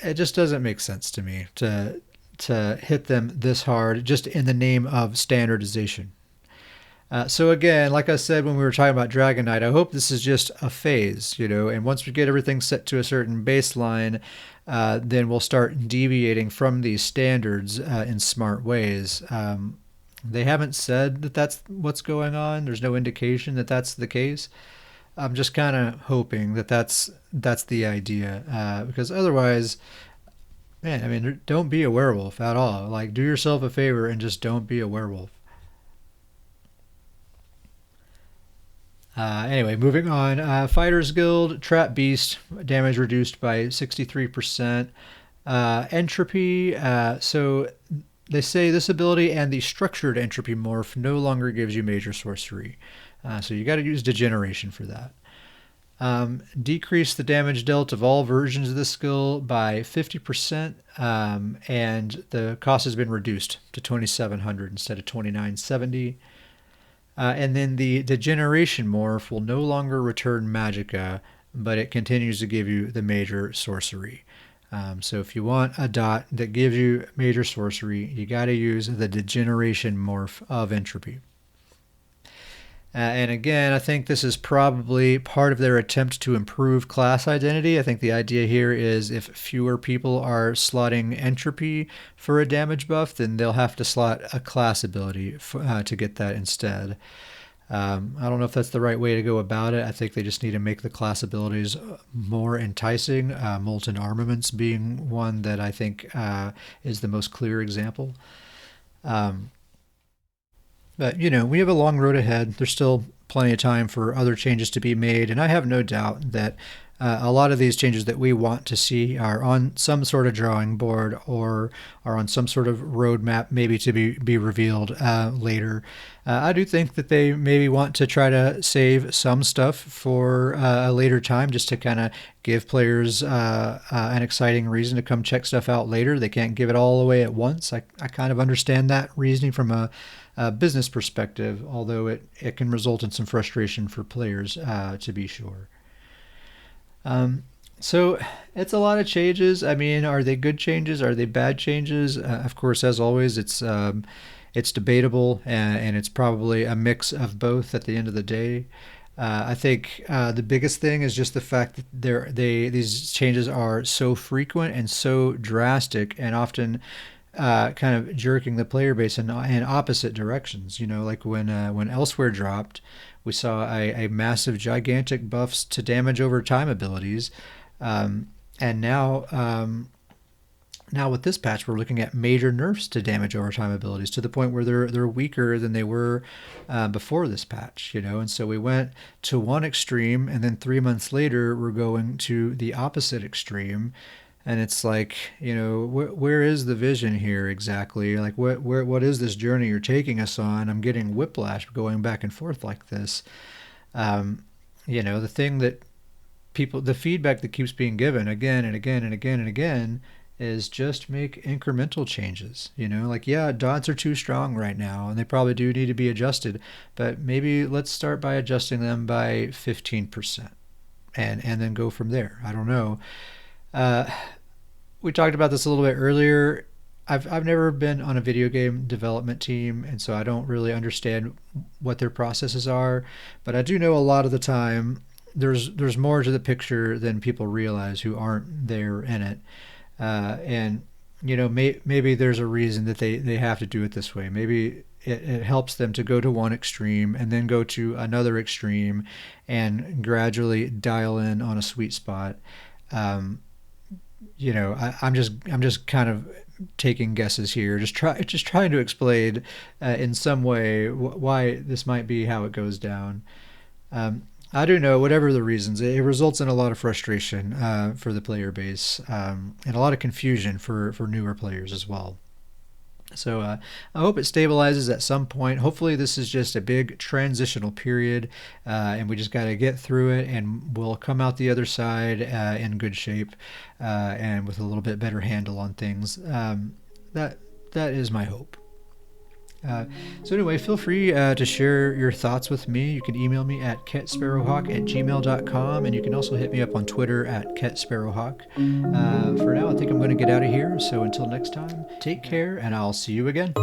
it just doesn't make sense to me to hit them this hard just in the name of standardization. So again, like I said when we were talking about Dragon Knight, I hope this is just a phase, and once we get everything set to a certain baseline, then we'll start deviating from these standards in smart ways. They haven't said that that's what's going on. There's no indication that that's the case. I'm just kind of hoping that that's the idea, because otherwise, man, I mean, don't be a werewolf at all. Like, do yourself a favor and just don't be a werewolf. Anyway, moving on. Fighters Guild, Trap Beast, damage reduced by 63%. Entropy, so they say this ability and the structured entropy morph no longer gives you major sorcery. So you got to use degeneration for that. Decrease the damage dealt of all versions of the skill by 50%, and the cost has been reduced to 2,700 instead of 2,970. And then the degeneration morph will no longer return magicka, but it continues to give you the major sorcery. So if you want a dot that gives you major sorcery, you got to use the degeneration morph of entropy. And again, I think this is probably part of their attempt to improve class identity. I think the idea here is if fewer people are slotting entropy for a damage buff, then they'll have to slot a class ability to get that instead. I don't know if that's the right way to go about it. I think they just need to make the class abilities more enticing. Molten Armaments being one that I think is the most clear example. But, we have a long road ahead. There's still plenty of time for other changes to be made. And I have no doubt that a lot of these changes that we want to see are on some sort of drawing board or are on some sort of roadmap, maybe to be revealed later. I do think that they maybe want to try to save some stuff for a later time just to kind of give players an exciting reason to come check stuff out later. They can't give it all away at once. I kind of understand that reasoning from a business perspective, although it can result in some frustration for players, to be sure. So it's a lot of changes. I mean, are they good changes? Are they bad changes? Of course, as always, it's debatable, and it's probably a mix of both at the end of the day. I think the biggest thing is just the fact that these changes are so frequent and so drastic, and often kind of jerking the player base in opposite directions. Like when Elsewhere dropped, we saw a massive, gigantic buffs to damage over time abilities, and now with this patch, we're looking at major nerfs to damage over time abilities to the point where they're weaker than they were before this patch. And so we went to one extreme, and then 3 months later, we're going to the opposite extreme. And it's like, where is the vision here exactly? Like, what is this journey you're taking us on? I'm getting whiplash going back and forth like this. The thing that the feedback that keeps being given again and again and again and again is just make incremental changes. Like, yeah, dots are too strong right now, and they probably do need to be adjusted, but maybe let's start by adjusting them by 15%, and then go from there. I don't know. We talked about this a little bit earlier. I've never been on a video game development team, and so I don't really understand what their processes are. But I do know a lot of the time there's more to the picture than people realize who aren't there in it. And maybe there's a reason that they have to do it this way. Maybe it helps them to go to one extreme and then go to another extreme and gradually dial in on a sweet spot. I'm just kind of taking guesses here, just trying to explain in some way why this might be how it goes down. I don't know, whatever the reasons, it results in a lot of frustration for the player base, and a lot of confusion for newer players as well. So I hope it stabilizes at some point. Hopefully, this is just a big transitional period, and we just got to get through it, and we'll come out the other side in good shape and with a little bit better handle on things. That that is my hope. Uh, so anyway, feel free to share your thoughts with me. You can email me at ketsparrowhawk@gmail.com, and you can also hit me up on Twitter at ketsparrowhawk. For now, I think I'm going to get out of here. So until next time, take care, and I'll see you again.